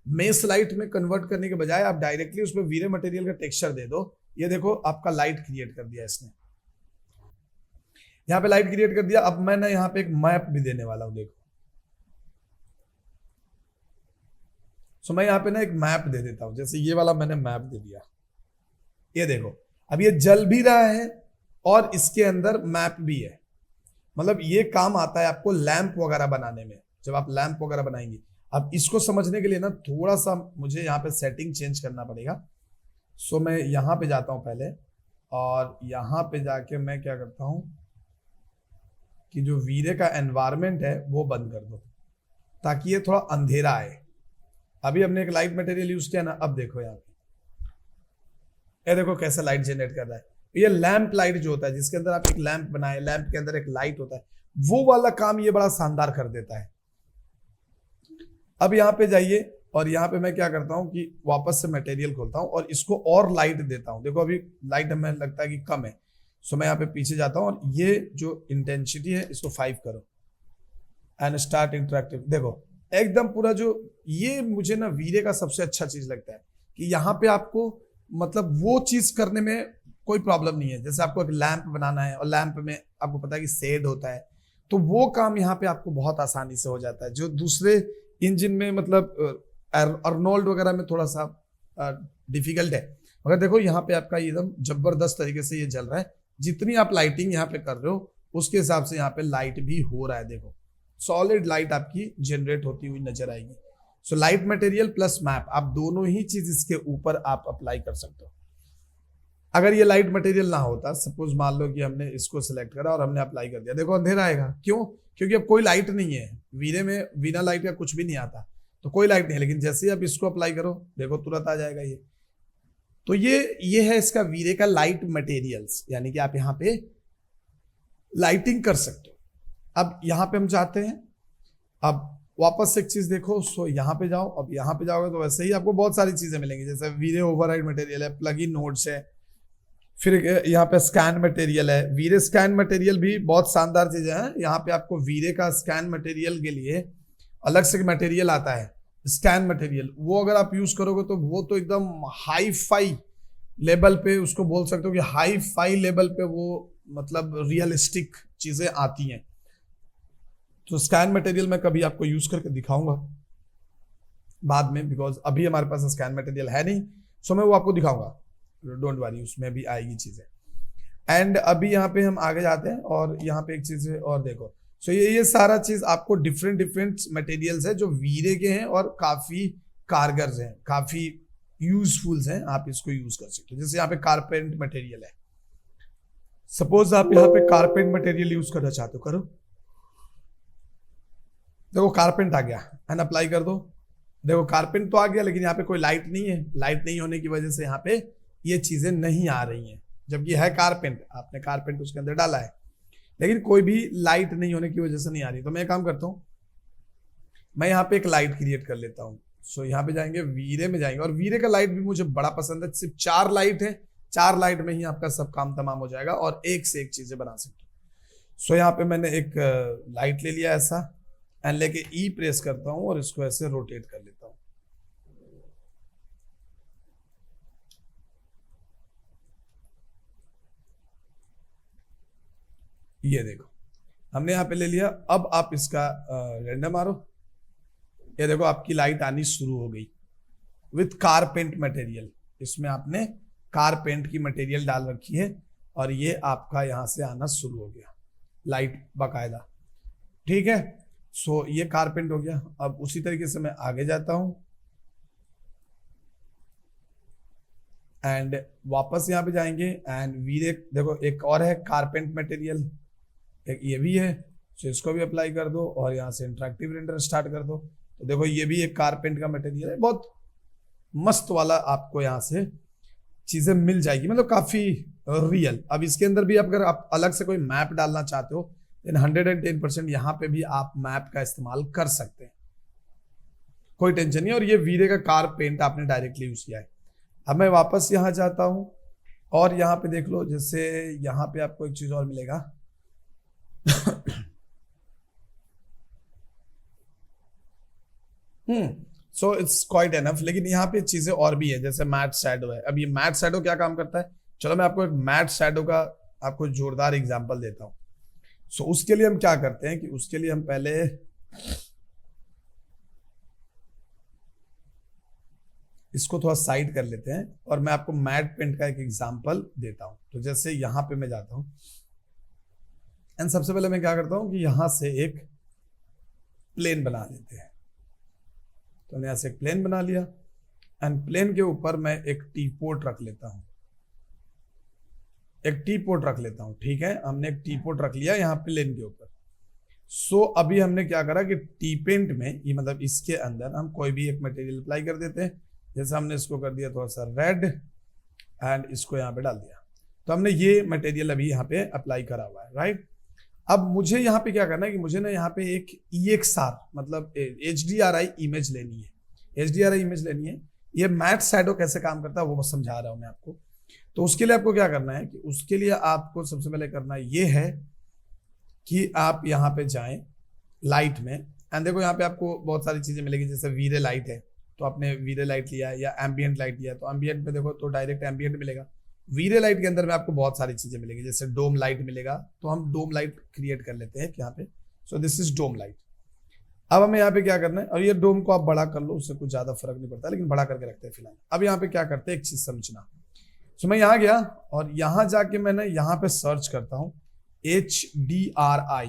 मेस लाइट में कन्वर्ट करने के बजाय आप डायरेक्टली उसमें वीरे मटेरियल का टेक्सचर दे दो। ये देखो आपका लाइट क्रिएट कर दिया इसने, यहाँ पे लाइट क्रिएट कर दिया। अब मैं ना यहाँ पे एक मैप भी देने वाला हूं, देखो सो मैं यहाँ पे ना एक मैप दे देता हूं, जैसे ये वाला मैंने मैप दे दिया, ये देखो अब ये जल भी रहा है और इसके अंदर मैप भी है, मतलब ये काम आता है आपको लैंप वगैरह बनाने में, जब आप लैंप वगैरह बनाएंगे। अब इसको समझने के लिए ना थोड़ा सा मुझे यहाँ पे सेटिंग चेंज करना पड़ेगा। सो मैं यहाँ पे जाता हूँ पहले, और यहाँ पे जाके मैं क्या करता हूँ कि जो वीरे का एनवायरनमेंट है वो बंद कर दो, ताकि ये थोड़ा अंधेरा आए। अभी हमने एक लाइट मटेरियल यूज किया ना, अब देखो यहाँ पे, ये देखो कैसे लाइट जनरेट कर रहा है। ये लैंप लाइट जो होता है, जिसके अंदर आप एक लैंप बनाए, लैंप के अंदर एक लाइट होता है, वो वाला काम ये बड़ा शानदार कर देता है। अब यहाँ पे जाइए, और यहाँ पे मैं क्या करता हूँ कि वापस से मटेरियल खोलता हूँ और इसको और लाइट देता हूँ। देखो अभी लाइट हमें लगता है कि कम है, सो मैं यहाँ पे पीछे जाता हूँ और ये जो इंटेंसिटी है इसको 5 करो एंड स्टार्ट इंटरेक्टिव। देखो एकदम पूरा जो, ये मुझे ना वीरे का सबसे अच्छा चीज लगता है कि यहाँ पे आपको मतलब वो चीज करने में कोई प्रॉब्लम नहीं है। जैसे आपको एक लैंप बनाना है और लैंप में आपको पता है कि शेड होता है, तो वो काम यहाँ पे आपको बहुत आसानी से हो जाता है, जो दूसरे इंजन में मतलब अर्नोल्ड वगैरह में थोड़ा सा डिफिकल्ट है। मगर देखो यहाँ पे आपका एकदम जबरदस्त तरीके से ये जल रहा है। जितनी आप लाइटिंग यहाँ पे कर रहे हो उसके हिसाब से यहाँ पे लाइट भी हो रहा है। देखो सॉलिड लाइट आपकी जनरेट होती हुई नजर आएगी। So light material plus map, आप दोनों ही चीज इसके ऊपर आप अप्लाई कर सकते हो। अगर ये लाइट मटेरियल ना होता, सपोज मान लो कि हमने इसको सिलेक्ट करा और हमने अप्लाई कर दिया, देखो अंधेरा आएगा। क्यों? क्योंकि अब कोई लाइट नहीं है वीरे में, बिना लाइट का कुछ भी नहीं आता, तो कोई लाइट नहीं है। लेकिन जैसे ही आप इसको अप्लाई करो, देखो तुरंत आ जाएगा ये। तो ये है इसका वीरे का लाइट मटेरियल्स, यानी कि आप यहाँ पे लाइटिंग कर सकते हो। अब यहाँ पे हम चाहते हैं, अब वापस से एक चीज देखो, सो यहाँ पे जाओ। अब यहाँ पे जाओगे तो वैसे ही आपको बहुत सारी चीजें मिलेंगी, जैसे वीरे ओवरराइड मटेरियल है, प्लग इन नोड्स है, फिर यहाँ पे स्कैन मटेरियल है। वीरे स्कैन मटेरियल भी बहुत शानदार चीजें हैं। यहाँ पे आपको वीरे का स्कैन मटेरियल के लिए अलग से मटेरियल आता है, स्कैन मटेरियल। वो अगर आप यूज करोगे तो वो तो एकदम हाई फाई लेवल पे, उसको बोल सकते हो कि हाई फाई लेवल पे वो मतलब रियलिस्टिक चीजें आती हैं। तो स्कैन मटेरियल मैं कभी आपको यूज करके दिखाऊंगा बाद में, बिकॉज अभी हमारे पास स्कैन मटेरियल है नहीं, सो मैं वो आपको दिखाऊंगा, डोंट वरी, उसमें भी आएगी चीजें। एंड अभी यहाँ पे हम आगे जाते हैं और यहाँ पे एक चीज है और देखो, सो ये सारा चीज आपको डिफरेंट मटेरियल्स है जो वीरे के हैं और काफी कारगर हैं, काफी यूजफुल हैं, आप इसको यूज कर सकते हो। जैसे यहाँ पे कारपेंट मटेरियल है, सपोज आप यहाँ पे कारपेंट मटेरियल यूज करना चाहते हो, करो। देखो कारपेंट आ गया एंड अप्लाई कर दो। देखो कारपेंट तो आ गया, लेकिन यहाँ पे कोई लाइट नहीं है। लाइट नहीं होने की वजह से यहाँ पे ये चीजें नहीं आ रही हैं, जबकि है कारपेंट, आपने कारपेंट उसके अंदर डाला है, लेकिन कोई भी लाइट नहीं होने की वजह से नहीं आ रही। तो मैं काम करता हूँ, मैं यहाँ पे एक लाइट क्रिएट कर लेता हूँ। सो यहाँ पे जाएंगे, वीरे में जाएंगे, और वीरे का लाइट भी मुझे बड़ा पसंद है। सिर्फ 4 लाइट है, 4 लाइट में ही आपका सब काम तमाम हो जाएगा और एक से एक चीजें बना सकते हो। सो यहाँ पे मैंने एक लाइट ले लिया ऐसा, एंड लेके ई प्रेस करता हूं और इसको ऐसे रोटेट कर लेता हूं। ये देखो हमने यहां पे ले लिया। अब आप इसका रेंडम मारो, ये देखो आपकी लाइट आनी शुरू हो गई विथ कारपेंट मटेरियल। इसमें आपने कारपेंट की मटेरियल डाल रखी है और ये आपका यहां से आना शुरू हो गया लाइट बाकायदा, ठीक है। सो ये कारपेंट हो गया। अब उसी तरीके से मैं आगे जाता हूं एंड वापस यहां पे जाएंगे एंड वीरे, देखो एक और है कारपेंट मटेरियल, एक ये भी है। सो इसको भी अप्लाई कर दो और यहां से इंटरेक्टिव रेंडर स्टार्ट कर दो। तो देखो ये भी एक कारपेंट का मटेरियल है, बहुत मस्त वाला आपको यहां से चीजें मिल जाएगी, मतलब काफी रियल। अब इसके अंदर भी अगर आप अलग से कोई मैप डालना चाहते हो, 110% यहाँ पे भी आप मैप का इस्तेमाल कर सकते हैं, कोई टेंशन नहीं। और ये वीरे का कार पेंट आपने डायरेक्टली यूज किया है। अब मैं वापस यहाँ जाता हूं और यहाँ पे देख लो, जैसे यहाँ पे आपको एक चीज और मिलेगा सो इट्स क्वाइट एनफ। लेकिन यहाँ पे चीजें और भी है, जैसे मैट शैडो है। अब ये मैट शैडो क्या काम करता है, चलो मैं आपको एक मैट शैडो का आपको जोरदार एग्जांपल देता हूं। सो उसके लिए हम क्या करते हैं कि उसके लिए हम पहले इसको थोड़ा साइड कर लेते हैं और मैं आपको मैट पेंट का एक एग्जांपल देता हूं। तो जैसे यहां पे मैं जाता हूं एंड सबसे पहले मैं क्या करता हूं कि यहां से एक प्लेन बना देते हैं। तो मैंने यहाँ से एक प्लेन बना लिया एंड प्लेन के ऊपर मैं एक टी पोट रख लेता हूँ, एक टी पोट रख लेता हूँ। ठीक है, हमने एक टी पोट रख लिया यहाँ प्लेन के ऊपर। सो अभी हमने क्या करा कि टी पेंट में, ये मतलब इसके अंदर हम कोई भी एक मटेरियल अप्लाई कर देते हैं। जैसे हमने इसको कर दिया थोड़ा सा रेड एंड इसको यहाँ पे डाल दिया, तो हमने ये मटेरियल अभी यहाँ पे अप्लाई करा हुआ है, राइट। अब मुझे यहाँ पे क्या करना है कि मुझे ना यहाँ पे एक EXR मतलब HDRI इमेज लेनी है, HDRI इमेज लेनी है। ये मैट शैडो कैसे काम करता है वो समझा रहा हूँ मैं आपको। तो उसके लिए आपको क्या करना है कि उसके लिए आपको सबसे पहले करना ये है कि आप यहाँ पे जाएं लाइट में एंड देखो यहाँ पे आपको बहुत सारी चीजें मिलेगी। जैसे वीरे लाइट है तो आपने वीरे लाइट लिया या एम्बियंट लाइट लिया, तो एम्बियंट में देखो तो डायरेक्ट एम्बियंट मिलेगा। वीरे लाइट के अंदर में आपको बहुत सारी चीजें मिलेगी, जैसे डोम लाइट मिलेगा। तो हम डोम लाइट क्रिएट कर लेते हैं यहाँ पे। So this is dome light. अब हमें यहाँ पे क्या करना है, और ये डोम को आप बड़ा कर लो, उससे कुछ ज्यादा फर्क नहीं पड़ता, लेकिन बड़ा करके रखते हैं फिलहाल। अब यहाँ पे क्या करते हैं, एक चीज समझना। सो मैं यहाँ गया और यहाँ जाके मैंने यहाँ पे सर्च करता हूँ HDRI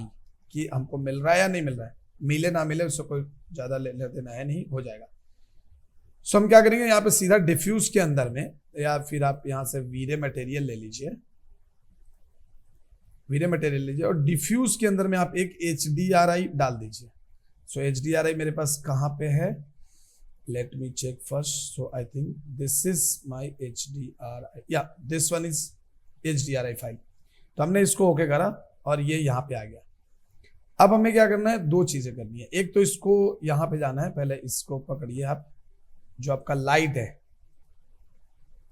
कि हमको मिल रहा है या नहीं मिल रहा है। मिले ना मिले उससे कोई ज्यादा लेना देना है नहीं, हो जाएगा। सो हम क्या करेंगे, यहाँ पे सीधा डिफ्यूज के अंदर में, या फिर आप यहाँ से वीरे मटेरियल ले लीजिए, वीरे मटेरियल लीजिए और डिफ्यूज के अंदर में आप एक HDRI डाल दीजिए। सो HDRI मेरे पास कहाँ पे है, let me check first. So I think this is my HDRI, या this one is HDRI file. तो हमने इसको ओके करा और ये यहाँ पे आ गया। अब हमें क्या करना है, दो चीजें करनी है। एक तो इसको यहाँ पे जाना है, पहले इसको पकड़िए आप, जो आपका लाइट है।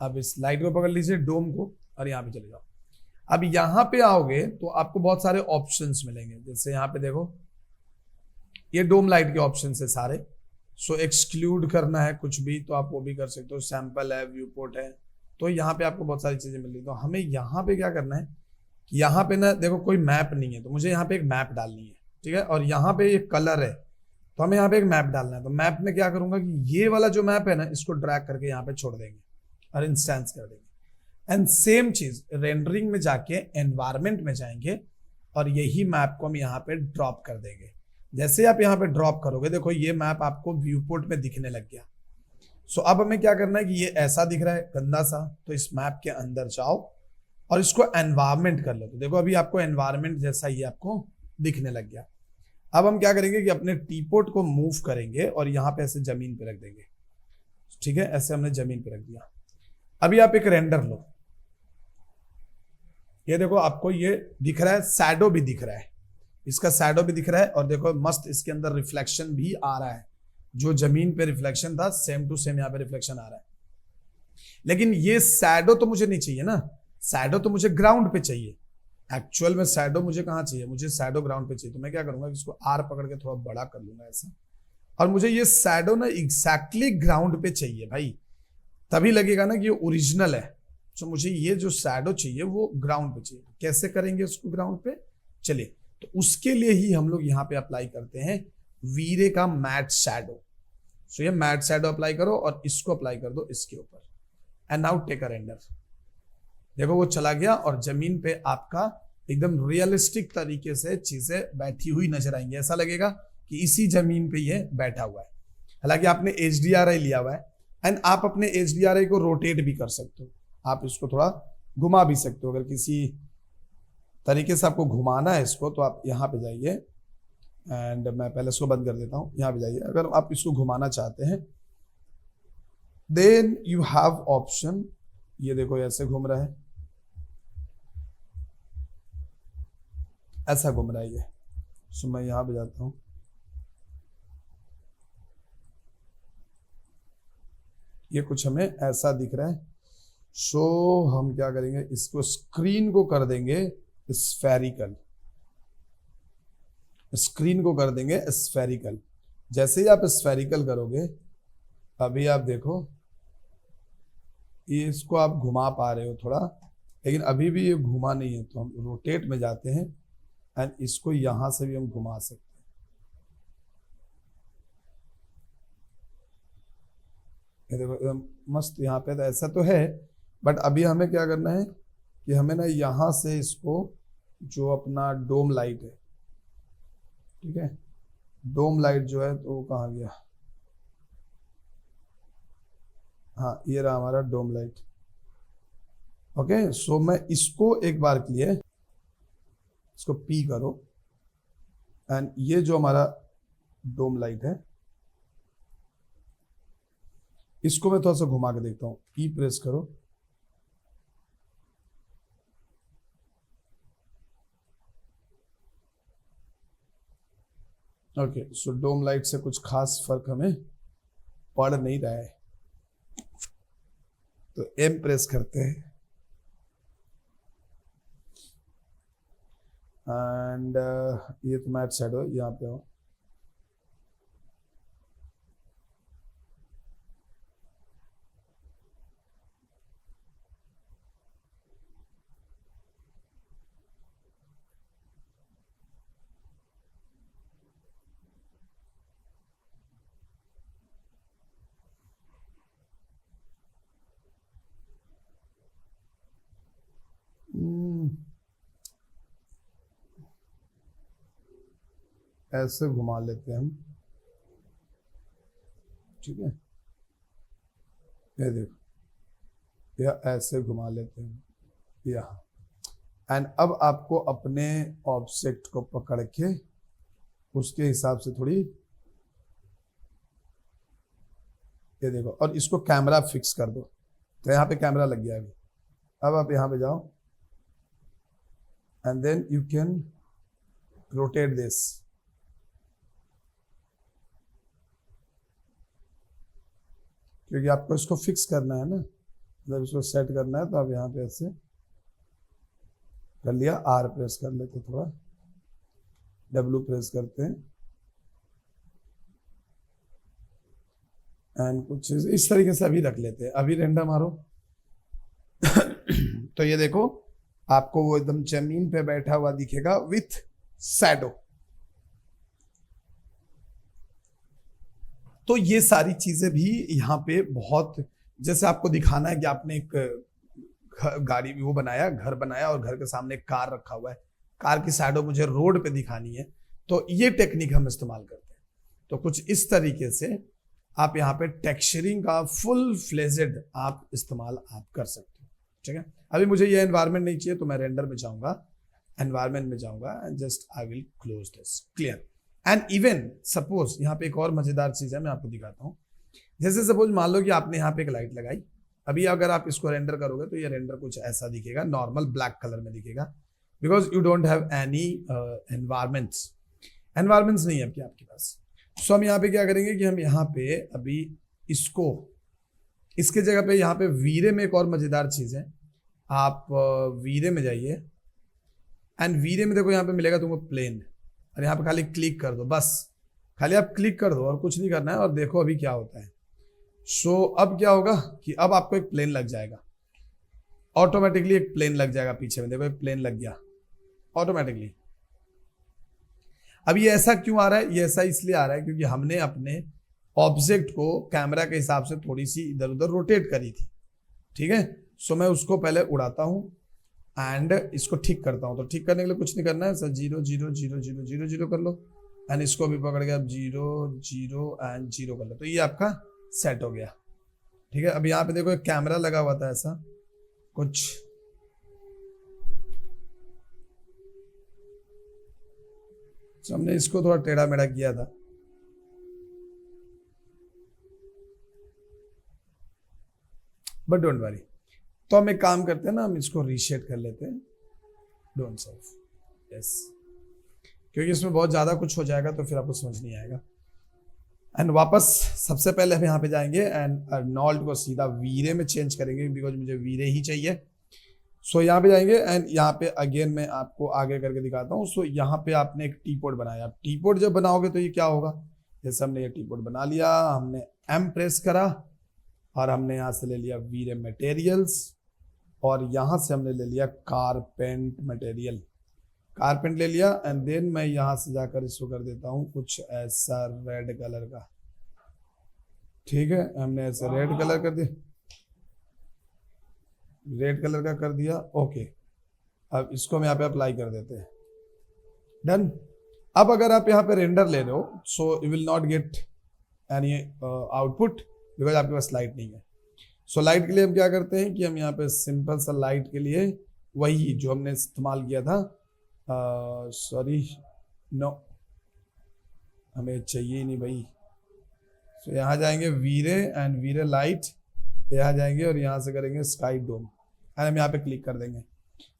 अब इस लाइट को पकड़ लीजिए, डोम को, और यहाँ पे चले जाओ। अब यहाँ पे आओगे तो आपको बहुत सारे ऑप्शंस मिलेंगे। जैसे यहाँ पे देखो ये डोम लाइट के ऑप्शंस है सारे। सो एक्सक्लूड करना है कुछ भी तो आप वो भी कर सकते हो, सैंपल है, व्यू पोर्ट है। तो यहाँ पे आपको बहुत सारी चीजें मिल रही। तो हमें यहाँ पे क्या करना है कि यहाँ पे ना देखो कोई मैप नहीं है, तो मुझे यहाँ पे एक मैप डालनी है, ठीक है। और यहाँ पे एक कलर है, तो हमें यहाँ पे एक मैप डालना है। तो मैप में क्या करूंगा कि ये वाला जो मैप है ना, इसको ड्रैग करके यहाँ पे छोड़ देंगे और इंस्टेंस कर देंगे। एंड सेम चीज रेंडरिंग में जाके एनवायरमेंट में जाएंगे और यही मैप को हम यहाँ पे ड्रॉप कर देंगे। जैसे आप यहाँ पे ड्रॉप करोगे, देखो ये मैप आपको व्यू पोर्ट में दिखने लग गया। सो अब हमें क्या करना है कि ये ऐसा दिख रहा है गंदा सा, तो इस मैप के अंदर जाओ और इसको एनवायरमेंट कर लो। तो देखो अभी आपको एनवायरमेंट जैसा ही आपको दिखने लग गया। अब हम क्या करेंगे कि अपने टीपोट को मूव करेंगे और यहाँ पे ऐसे जमीन पे रख देंगे, ठीक है। ऐसे हमने जमीन पे रख दिया। अभी आप एक रेंडर लो, ये देखो आपको ये दिख रहा है, शैडो भी दिख रहा है, इसका शैडो भी दिख रहा है। और देखो मस्त इसके अंदर रिफ्लेक्शन भी आ रहा है, जो जमीन पे रिफ्लेक्शन था सेम टू सेम यहाँ पे रिफ्लेक्शन आ रहा है। लेकिन ये शैडो तो मुझे नहीं चाहिए ना, शैडो तो मुझे ग्राउंड पे चाहिए। एक्चुअल में शैडो मुझे कहाँ चाहिए, मुझे शैडो ग्राउंड पे चाहिए। तो मैं क्या करूंगा, इसको R पकड़ के थोड़ा बड़ा कर लूंगा ऐसा, और मुझे ये शैडो ना एग्जैक्टली ग्राउंड पे चाहिए भाई, तभी लगेगा ना कि ये ओरिजिनल है। तो मुझे ये जो शैडो चाहिए वो ग्राउंड पे चाहिए। कैसे करेंगे उसको ग्राउंड पे, चलिए। तो उसके लिए ही हम लोग यहाँ पे अप्लाई करते हैं वीरे का मैट शैडो। सो ये मैट शैडो अप्लाई करो और इसको अप्लाई कर दो इसके ऊपर, and now take a render. देखो वो चला गया और जमीन पे आपका एकदम रियलिस्टिक तरीके से चीजें बैठी हुई नजर आएंगी। ऐसा लगेगा कि इसी जमीन पे ये बैठा हुआ है। हालांकि आपने HDRI लिया हुआ है, एंड आप अपने HDRI को रोटेट भी कर सकते हो, आप इसको थोड़ा घुमा भी सकते हो। अगर किसी तरीके से आपको घुमाना है इसको, तो आप यहाँ पे जाइए, एंड मैं पहले इसको बंद कर देता हूँ। यहाँ पे जाइए, अगर आप इसको घुमाना चाहते हैं देन यू हैव ऑप्शन। ये देखो ऐसे घूम रहा है, ऐसा घूम रहा है ये। सो मैं यहां पे जाता हूं, ये कुछ हमें ऐसा दिख रहा है। सो हम क्या करेंगे, इसको स्क्रीन को कर देंगे स्फेरिकल, स्क्रीन को कर देंगे स्फेरिकल। जैसे ही आप स्फेरिकल करोगे, अभी आप देखो ये इसको आप घुमा पा रहे हो थोड़ा, लेकिन अभी भी ये घुमा नहीं है। तो हम रोटेट में जाते हैं एंड इसको यहां से भी हम घुमा सकते हैं। ये देखो एकदम मस्त यहाँ पे। तो ऐसा तो है, बट अभी हमें क्या करना है कि हमें ना यहाँ से इसको, जो अपना डोम लाइट है, ठीक है, डोम लाइट जो है तो वो कहाँ गया, हाँ ये रहा हमारा डोम लाइट। ओके, सो मैं इसको एक बार के लिए इसको पी करो, एंड ये जो हमारा डोम लाइट है इसको मैं थोड़ा सा घुमा के देखता हूं। ई प्रेस करो, ओके। सो डोम लाइट से कुछ खास फर्क हमें पड़ नहीं रहा है, तो एम प्रेस करते हैं एंड ये तो मैट शेडो यहाँ पे हो। ऐसे घुमा लेते हैं हम, ठीक है, ये देखो, या ऐसे घुमा लेते हैं यहाँ। एंड अब आपको अपने ऑब्जेक्ट को पकड़ के उसके हिसाब से थोड़ी, ये देखो, और इसको कैमरा फिक्स कर दो। तो यहाँ पे कैमरा लग गया अभी। अब आप यहाँ पे जाओ and then you can rotate this. क्योंकि आपको इसको फिक्स करना है ना, मतलब इसको सेट करना है, तो आप यहाँ पे ऐसे कर लिया। आर प्रेस कर लेते, थोड़ा डब्ल्यू प्रेस करते हैं एंड कुछ इस तरीके से अभी रख लेते हैं। अभी रेंडर मारो तो ये देखो आपको वो एकदम जमीन पे बैठा हुआ दिखेगा विथ शैडो। तो ये सारी चीजें भी यहाँ पे बहुत, जैसे आपको दिखाना है कि आपने एक गाड़ी वो बनाया, घर बनाया, और घर के सामने एक कार रखा हुआ है, कार की शैडो मुझे रोड पे दिखानी है, तो ये टेक्निक हम इस्तेमाल करते हैं। तो कुछ इस तरीके से आप यहाँ पे टेक्सचरिंग का फुल फ्लेजेड आप इस्तेमाल आप कर सकते हो, ठीक है। अभी मुझे ये एनवायरनमेंट नहीं चाहिए, तो मैं रेंडर में जाऊंगा, एनवायरनमेंट में जाऊंगा and just I will close this, clear. And even suppose यहाँ पे एक और मजेदार चीज है, मैं आपको दिखाता हूँ। जैसे सपोज मान लो कि आपने यहाँ पे एक लाइट लगाई, अभी अगर आप इसको रेंडर करोगे तो ये रेंडर कुछ ऐसा दिखेगा, नॉर्मल ब्लैक कलर में दिखेगा, because you don't have any environments नहीं है आपके पास। सो हम यहाँ पे क्या करेंगे कि हम यहाँ पे अभी इसको, इसके जगह पे यहाँ पे वीरे में एक और मजेदार चीज है। आप वीरे में जाइए एंड वीरे में देखो यहाँ पे मिलेगा तुमको प्लेन, और यहाँ पे खाली क्लिक कर दो, बस खाली आप क्लिक कर दो और कुछ नहीं करना है, और देखो अभी क्या होता है। सो अब क्या होगा कि अब आपको एक प्लेन लग जाएगा, ऑटोमेटिकली एक प्लेन लग जाएगा पीछे में, देखो एक प्लेन लग गया ऑटोमेटिकली। अब ये ऐसा क्यों आ रहा है? ये ऐसा इसलिए आ रहा है क्योंकि हमने अपने ऑब्जेक्ट को कैमरा के हिसाब से थोड़ी सी इधर उधर रोटेट करी थी, ठीक है। सो मैं उसको पहले उड़ाता हूँ एंड इसको ठीक करता हूँ। तो ठीक करने के लिए कुछ नहीं करना है सर, 0 0 0 0 0 0 कर लो एंड इसको भी पकड़ के आप 0 0 एंड 0 कर लो, तो ये आपका सेट हो गया, ठीक है। अब यहाँ पे देखो एक कैमरा लगा हुआ था ऐसा कुछ, तो हमने इसको थोड़ा टेढ़ा मेढ़ा किया था, बट डोंट वरी। तो हम एक काम करते हैं ना, हम इसको रीशेड कर लेते हैं, डोंट सर्फ, यस, क्योंकि इसमें बहुत ज्यादा कुछ हो जाएगा तो फिर आपको समझ नहीं आएगा। एंड वापस सबसे पहले हम यहाँ पे जाएंगे एंड अर्नोल्ड को सीधा वीरे में चेंज करेंगे, बिकॉज मुझे वीरे ही चाहिए। सो यहाँ पे जाएंगे एंड यहाँ पे अगेन मैं आपको आगे करके दिखाता हूँ। सो यहाँ पे आपने एक टीपोड बनाया, आप टीपोड जब बनाओगे तो ये क्या होगा, जैसे हमने ये टीपोड बना लिया, हमने एम प्रेस करा और हमने यहाँ से ले लिया वीरे मटेरियल्स, और यहाँ से हमने ले लिया कारपेंट मटेरियल, कारपेंट ले लिया एंड देन मैं यहाँ से जाकर इसको कर देता हूँ कुछ ऐसा रेड कलर का, ठीक है। हमने ऐसे रेड कलर कर दिया, रेड कलर का कर दिया, ओके। अब इसको हम यहाँ पे अप्लाई कर देते हैं, डन। अब अगर आप यहाँ पे रेंडर ले रहे हो, so you will not get any output because आपके पास लाइट नहीं है। सो लाइट के लिए हम क्या करते हैं कि हम यहाँ पे सिंपल सा लाइट के लिए वही जो हमने इस्तेमाल किया था, सॉरी नो हमें चाहिए ही नहीं भाई। सो यहाँ जाएंगे वीरे एंड वीरे लाइट, यहाँ जाएंगे और यहाँ से करेंगे स्काई डोम एंड हम यहाँ पे क्लिक कर देंगे।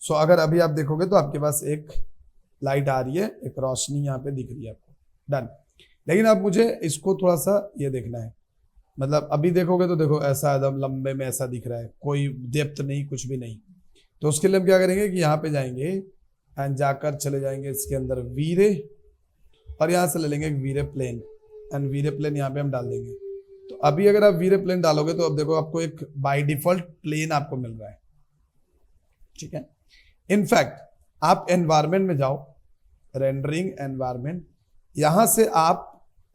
सो अगर अभी आप देखोगे तो आपके पास एक लाइट आ रही है, एक रोशनी यहाँ पे दिख रही है आपको, डन। लेकिन अब मुझे इसको थोड़ा सा ये देखना है, मतलब अभी देखोगे तो देखो ऐसा एकदम लंबे में ऐसा दिख रहा है, कोई डेप्थ नहीं, कुछ भी नहीं। तो उसके लिए हम क्या करेंगे कि यहाँ पे जाएंगे एंड जाकर चले जाएंगे इसके अंदर वीरे, और यहाँ से ले लेंगे एक वीरे प्लेन एंड वीरे प्लेन यहाँ पे हम डाल देंगे। तो अभी अगर आप वीरे प्लेन डालोगे तो अब देखो आपको एक बाय डिफॉल्ट प्लेन आपको मिल रहा है, ठीक है। इनफैक्ट आप एनवायरमेंट में जाओ, रेंडरिंग एनवायरमेंट, यहां से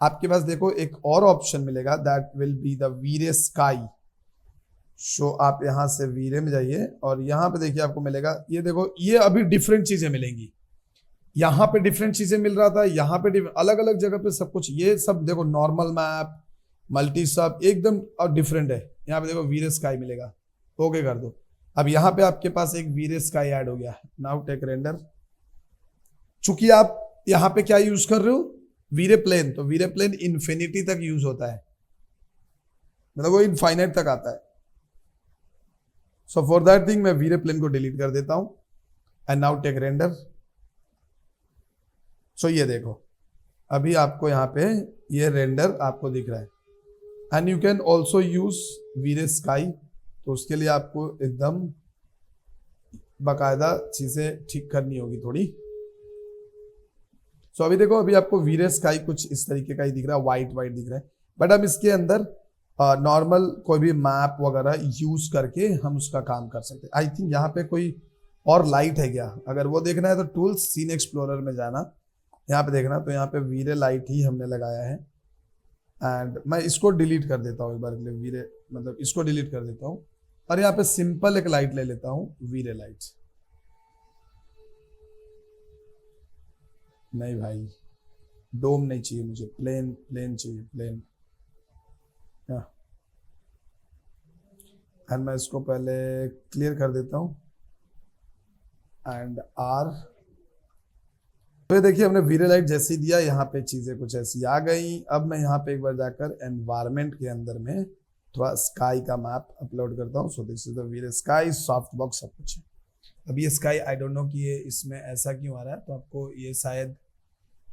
आपके पास देखो एक और ऑप्शन मिलेगा, that will be the VRay sky. So आप यहां से वीरे में जाइए और यहां पे देखिए आपको मिलेगा, ये देखो ये अभी डिफरेंट चीजें मिलेंगी। यहाँ पे डिफरेंट चीजें मिल रहा था, यहाँ पे अलग अलग जगह पे सब कुछ, ये सब देखो नॉर्मल मैप, मल्टी सब एकदम और डिफरेंट है। यहाँ पे देखो वीरे स्काई मिलेगा, ओके कर दो। अब यहाँ पे आपके पास एक वीरे स्काई ऐड हो गया। Now take render. चूंकि आप यहाँ पे क्या यूज कर रहे हो, वीरे प्लेन, तो वीरे प्लेन इन्फिनिटी तक यूज होता है, मतलब वो इनफाइनाइट तक आता है। सो फॉर दैट थिंग मैं वीरे प्लेन को डिलीट कर देता हूं एंड नाउ टेक रेंडर। सो ये देखो अभी आपको यहाँ पे ये रेंडर आपको दिख रहा है and you can also use VRay sky. तो उसके लिए आपको एकदम बाकायदा चीजें ठीक करनी होगी थोड़ी। सो अभी देखो अभी आपको वीरे स्काई कुछ इस तरीके का ही दिख रहा है, वाइट वाइट दिख रहा है, बट हम इसके अंदर नॉर्मल कोई भी मैप वगैरह यूज करके हम उसका काम कर सकते हैं। आई थिंक यहाँ पे कोई और लाइट है क्या, अगर वो देखना है तो टूल्स सीन एक्सप्लोरर में जाना, यहाँ पे देखना, तो यहाँ पे वीरे लाइट ही हमने लगाया है एंड मैं इसको डिलीट कर देता हूँ एक बार के लिए, वीरे मतलब इसको डिलीट कर देता हूँ और यहाँ पे सिंपल एक लाइट ले लेता हूँ, वीरे लाइट। नहीं भाई डोम नहीं चाहिए मुझे, प्लेन प्लेन चाहिए, प्लेन। एंड मैं इसको पहले क्लियर कर देता हूँ एंड आर। तो देखिए हमने वीरे लाइट जैसी दिया, यहाँ पे चीजें कुछ ऐसी आ गई। अब मैं यहाँ पे एक बार जाकर एनवायरमेंट के अंदर में थोड़ा स्काई का मैप अपलोड करता हूँ। So this is the VRay sky, soft box सब कुछ है। अब ये स्काई आई डोंट नो कि ये इसमें ऐसा क्यों आ रहा है, तो आपको ये शायद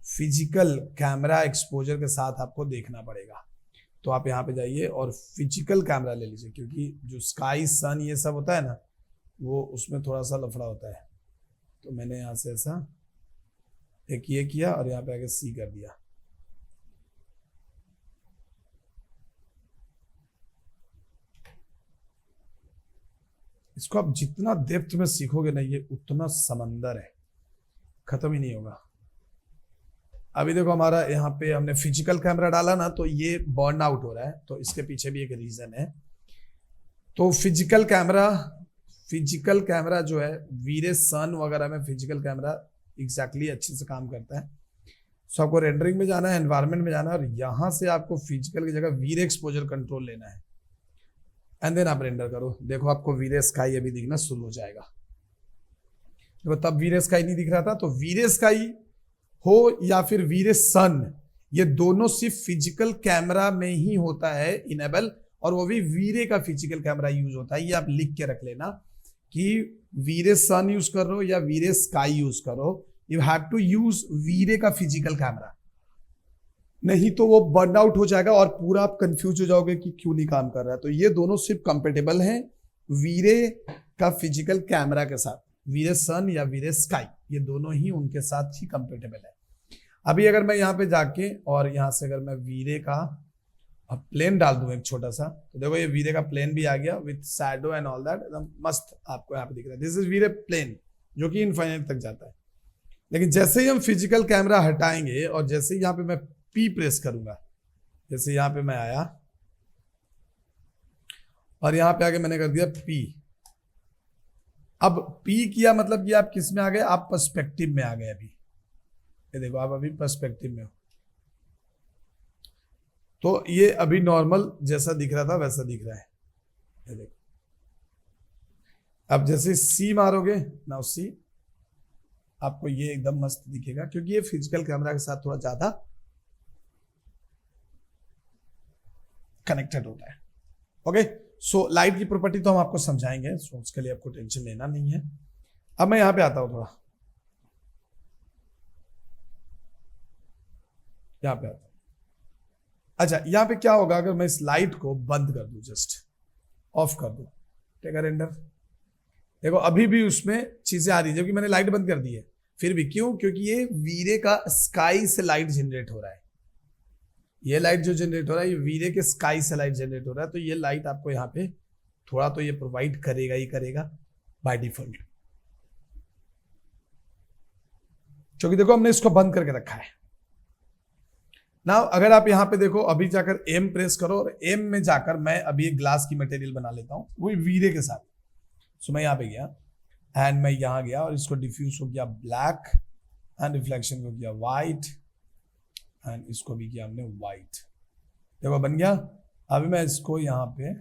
फिजिकल कैमरा एक्सपोजर के साथ आपको देखना पड़ेगा। तो आप यहाँ पे जाइए और फिजिकल कैमरा ले लीजिए, क्योंकि जो स्काई सन ये सब होता है ना, वो उसमें थोड़ा सा लफड़ा होता है। तो मैंने यहाँ से ऐसा एक ये किया और यहाँ पे आके सी कर दिया। इसको आप जितना डेप्थ में सीखोगे ना, ये उतना समंदर है, खत्म ही नहीं होगा। अभी देखो हमारा यहाँ पे हमने फिजिकल कैमरा डाला ना, तो ये बर्न आउट हो रहा है, तो इसके पीछे भी एक रीजन है। तो फिजिकल कैमरा जो है वीरे सन वगैरह में फिजिकल कैमरा एग्जैक्टली अच्छे से काम करता है। सो आपको रेंडरिंग में जाना है, एनवायरमेंट में जाना है और यहां से आपको फिजिकल की जगह वीरे एक्सपोजर कंट्रोल लेना है एंड देन आप रेंडर करो। देखो आपको वीरे स्काई अभी दिखना शुरू हो जाएगा। देखो तब वीरे स्काई नहीं दिख रहा था, तो वीरे स्काई हो या फिर वीरे सन, ये दोनों सिर्फ फिजिकल कैमरा में ही होता है इनेबल, और वो भी वीरे का फिजिकल कैमरा यूज होता है। ये आप लिख के रख लेना कि वीरे सन यूज कर रहे हो या वीरे स्काई यूज करो, यू हैव टू यूज वीरे का फिजिकल कैमरा, नहीं तो वो बर्न आउट हो जाएगा और पूरा आप कंफ्यूज हो जाओगे कि क्यों नहीं काम कर रहा है। तो ये दोनों सिर्फ कंपेटेबल हैं वीरे का फिजिकल कैमरा के साथ, वीरे सन या वीरे स्काई, ये दोनों ही उनके साथ ही कंपेटेबल है। अभी अगर मैं यहाँ पे जाके और यहाँ से अगर मैं वीरे का प्लेन डाल दूं एक छोटा सा, तो देखो ये वीरे का प्लेन भी आ गया with shadow and all that, एकदम मस्त आपको यहाँ पे दिख रहा है। दिस इज वीरे प्लेन जो कि इनफाइनाइट तक जाता है। लेकिन जैसे ही हम फिजिकल कैमरा हटाएंगे और जैसे ही यहाँ पे मैं पी प्रेस करूंगा, जैसे यहाँ पे मैं आया और यहाँ पे आके मैंने कर दिया पी, अब पी किया मतलब कि आप किस में आ गए, आप पर्सपेक्टिव में आ गए। अभी ये देखो आप अभी पर्सपेक्टिव में हो, तो ये अभी नॉर्मल जैसा दिख रहा था वैसा दिख रहा है। ये देखो, अब जैसे सी मारोगे नाउ सी, आपको ये एकदम मस्त दिखेगा क्योंकि ये फिजिकल कैमरा के साथ थोड़ा ज्यादा कनेक्टेड होता है। ओके, सो लाइट की प्रॉपर्टी तो हम आपको समझाएंगे, सो उसके लिए आपको टेंशन लेना नहीं है। अब मैं यहां पे आता हूं, थोड़ा यहां पे आता हूं। अच्छा, यहां पे क्या होगा अगर मैं इस लाइट को बंद कर दूं, जस्ट ऑफ कर दूं, टेक अ रेंडर। देखो अभी भी उसमें चीजें आ रही है जबकि मैंने लाइट बंद कर दी है, फिर भी क्यों? क्योंकि ये वीरे का स्काई से लाइट जनरेट हो रहा है। ये लाइट जो जनरेट हो रहा है ये वीरे के स्काई से लाइट जनरेट हो रहा है, तो ये लाइट आपको यहाँ पे थोड़ा तो ये प्रोवाइड करेगा ही करेगा बाय डिफॉल्ट, क्योंकि देखो हमने इसको बंद करके रखा है। नाउ अगर आप यहाँ पे देखो, अभी जाकर एम प्रेस करो और एम में जाकर मैं अभी एक ग्लास की मटेरियल बना लेता हूँ वही वीरे के साथ। सो मैं यहाँ पे गया एंड मैं यहाँ गया और इसको डिफ्यूज को किया ब्लैक एंड रिफ्लेक्शन को किया व्हाइट एंड इसको भी किया हमने व्हाइट। देखो बन गया। अभी मैं इसको यहाँ पे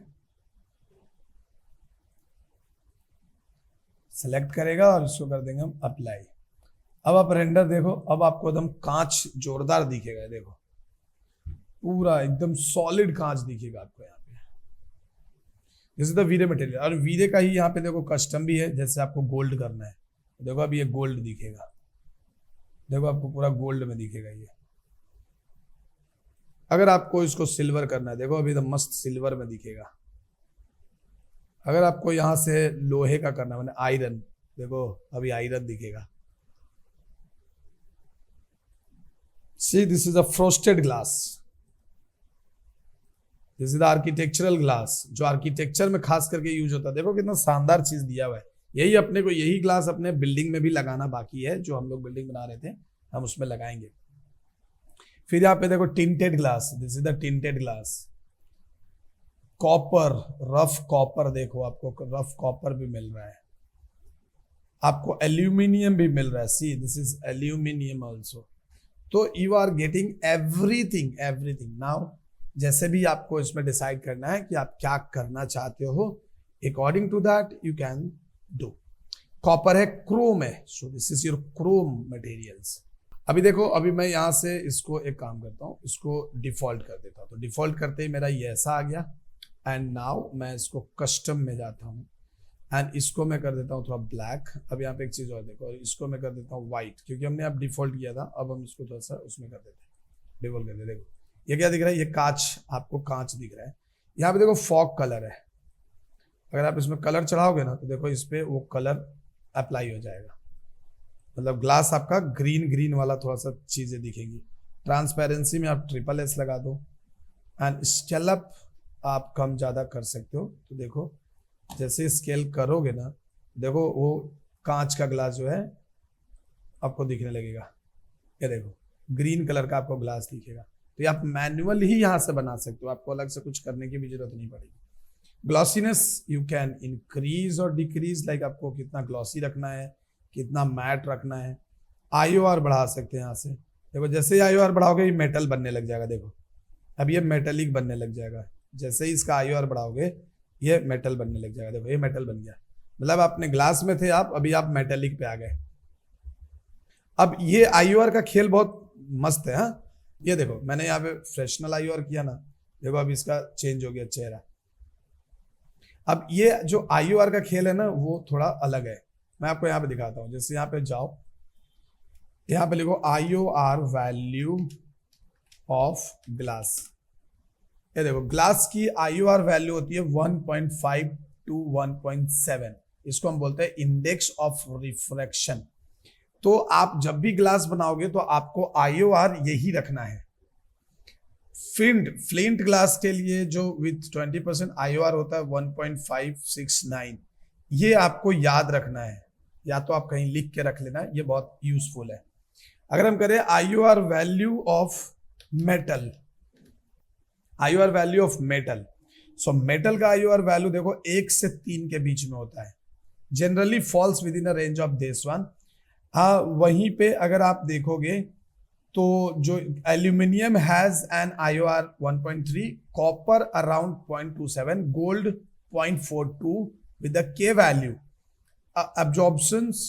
सेलेक्ट करेगा और इसको कर देंगे हम अप्लाई। अब आप रेंडर देखो, अब आपको एकदम कांच जोरदार दिखेगा, देखो पूरा एकदम सॉलिड कांच दिखेगा आपको यहाँ पे। This is the Veere material, और वीरे का ही यहाँ पे देखो कस्टम भी है, जैसे आपको गोल्ड करना है देखो अभी ये गोल्ड दिखेगा, देखो आपको पूरा गोल्ड में दिखेगा ये। अगर आपको इसको सिल्वर करना है देखो अभी तो मस्त सिल्वर में दिखेगा। अगर आपको यहां से लोहे का करना है, मैंने आयरन, देखो अभी आयरन दिखेगा। सी this is a frosted glass, this is the architectural glass, जो आर्किटेक्चर में खास करके यूज होता है। देखो कितना शानदार चीज दिया हुआ है। यही अपने को यही ग्लास अपने बिल्डिंग में भी लगाना बाकी है, जो हम लोग बिल्डिंग बना रहे थे हम उसमें लगाएंगे। फिर यहाँ पे देखो tinted glass, this is the tinted glass. Copper, rough copper, देखो आपको रफ कॉपर भी मिल रहा है, आपको एल्यूमिनियम भी मिल रहा है। See this is aluminium also. तो you are getting everything everything. Now जैसे भी आपको इसमें डिसाइड करना है कि आप क्या करना चाहते हो, according to that you can do. Copper है, क्रोम है, so this is your chrome materials. अभी देखो अभी मैं यहां से इसको एक काम करता हूं, इसको डिफॉल्ट कर देता हूं। तो डिफॉल्ट करते ही मेरा ये ऐसा आ गया एंड नाउ मैं इसको कस्टम में जाता हूं एंड इसको मैं कर देता हूं थोड़ा ब्लैक। अब यहाँ पे एक चीज और देखो, और इसको मैं कर देता हूँ व्हाइट, क्योंकि हमने अब डिफॉल्ट किया था, अब हम इसको थोड़ा सा उसमें कर देते हैं, डिफॉल्ट कर देते। देखो ये क्या दिख रहा है, ये कांच, आपको कांच दिख रहा है। यहाँ पे देखो फॉग कलर है, अगर आप इसमें कलर चढ़ाओगे ना तो देखो इस पे वो कलर अप्लाई हो जाएगा, मतलब ग्लास आपका ग्रीन ग्रीन वाला थोड़ा सा चीजें दिखेगी। ट्रांसपेरेंसी में आप SSS लगा दो एंड स्केलअप आप कम ज्यादा कर सकते हो। तो देखो जैसे स्केल करोगे ना, देखो वो कांच का ग्लास जो है आपको दिखने लगेगा, ये देखो ग्रीन कलर का आपको ग्लास दिखेगा। तो ये आप मैनुअल ही यहाँ से बना सकते हो, आपको अलग से कुछ करने की भी जरूरत नहीं पड़ेगी। ग्लॉसीनेस यू कैन इंक्रीज और डिक्रीज, लाइक आपको कितना ग्लॉसी रखना है, कितना मैट रखना है। IOR बढ़ा सकते हैं यहाँ से, देखो जैसे ही IOR बढ़ाओगे ये मेटल बनने लग जाएगा। देखो अब ये मेटेलिक बनने लग जाएगा, जैसे ही इसका IOR बढ़ाओगे ये मेटल बनने लग जाएगा। देखो ये मेटल बन गया, मतलब आपने ग्लास में थे आप, अभी आप मेटेलिक पे आ गए। अब ये IOR का खेल बहुत मस्त है। हाँ ये देखो मैंने यहाँ पे फ्रेशनल IOR किया ना, देखो अब इसका चेंज हो गया चेहरा। अब ये जो IOR का खेल है ना वो थोड़ा अलग है, मैं आपको यहाँ पे दिखाता हूँ। जैसे यहाँ पे जाओ, यहाँ पे लिखो IOR वैल्यू ऑफ ग्लास। ये देखो ग्लास की IOR वैल्यू होती है 1.5 to 1.7, इसको हम बोलते हैं इंडेक्स ऑफ रिफ्रैक्शन। तो आप जब भी ग्लास बनाओगे तो आपको IOR यही रखना है। फ्लिंट ग्लास के लिए जो विथ 20% IOR होता है 1.569, ये आपको याद रखना है, या तो आप कहीं लिख के रख लेना, ये बहुत यूजफुल है। अगर हम करें IOR value of metal, IOR value of metal, so metal का IOR वैल्यू देखो 1 से 3 के बीच में होता है, generally falls within a range of this one. हाँ वहीं पे अगर आप देखोगे तो जो aluminium has an IOR 1.3, copper around 0.27, gold 0.42 with the K value, absorptions,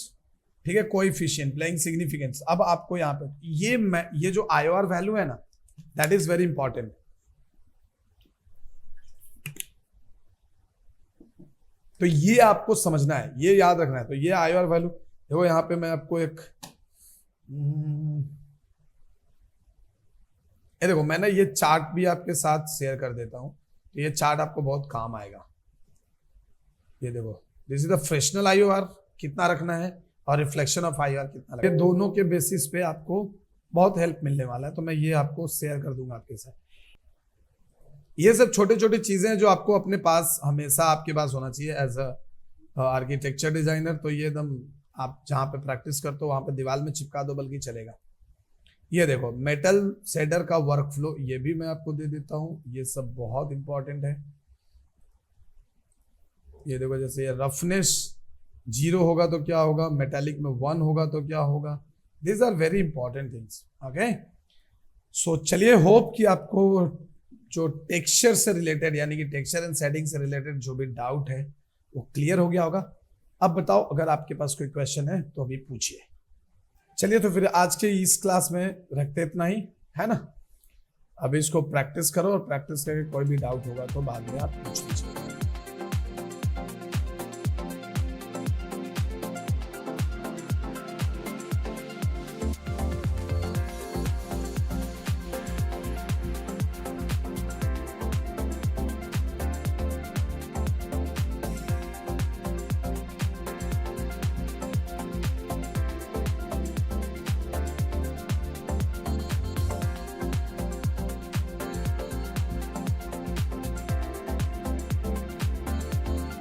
ठीक है, कोएफिशिएंट, प्लेइंग सिग्निफिकेंस। अब आपको यहाँ पे ये जो IOR वैल्यू है ना, दैट इज वेरी इंपॉर्टेंट। तो ये आपको समझना है, ये याद रखना है। तो ये IOR वैल्यू देखो, यहाँ पे मैं आपको एक ये देखो, मैं ना ये चार्ट भी आपके साथ शेयर कर देता हूं, तो ये चार्ट आपको बहुत काम आएगा। ये देखो, this is the fractional IOR कितना रखना है और रिफ्लेक्शन ऑफ IOR कितना रखना है। ये दोनों के बेसिस पे आपको बहुत हेल्प मिलने वाला है, तो मैं ये आपको शेयर कर दूंगा आपके साथ। ये सब छोटे छोटे चीजें हैं जो आपको अपने पास हमेशा आपके पास होना चाहिए एज अ आर्किटेक्चर डिजाइनर। तो ये एकदम आप जहां पे प्रैक्टिस करते हो वहां पे दीवार में चिपका दो, बल्कि चलेगा। ये देखो, मेटल शेडर का वर्क फ्लो, ये भी मैं आपको दे देता हूं। ये सब बहुत इंपॉर्टेंट है। ये देखो, जैसे ये रफनेस 0 होगा तो क्या होगा, मेटालिक में 1 होगा तो क्या होगा। These are very important things. Okay, so चलिए, होप कि आपको जो टेक्सचर से रिलेटेड, यानी कि टेक्सचर एंड शेडिंग से रिलेटेड जो भी डाउट है वो क्लियर हो गया होगा। अब बताओ, अगर आपके पास कोई क्वेश्चन है तो अभी पूछिए। चलिए, तो फिर आज के इस क्लास में रखते इतना ही, है ना। अभी इसको प्रैक्टिस करो, और प्रैक्टिस करके कोई भी डाउट होगा तो बाद में आप पूछ लीजिए।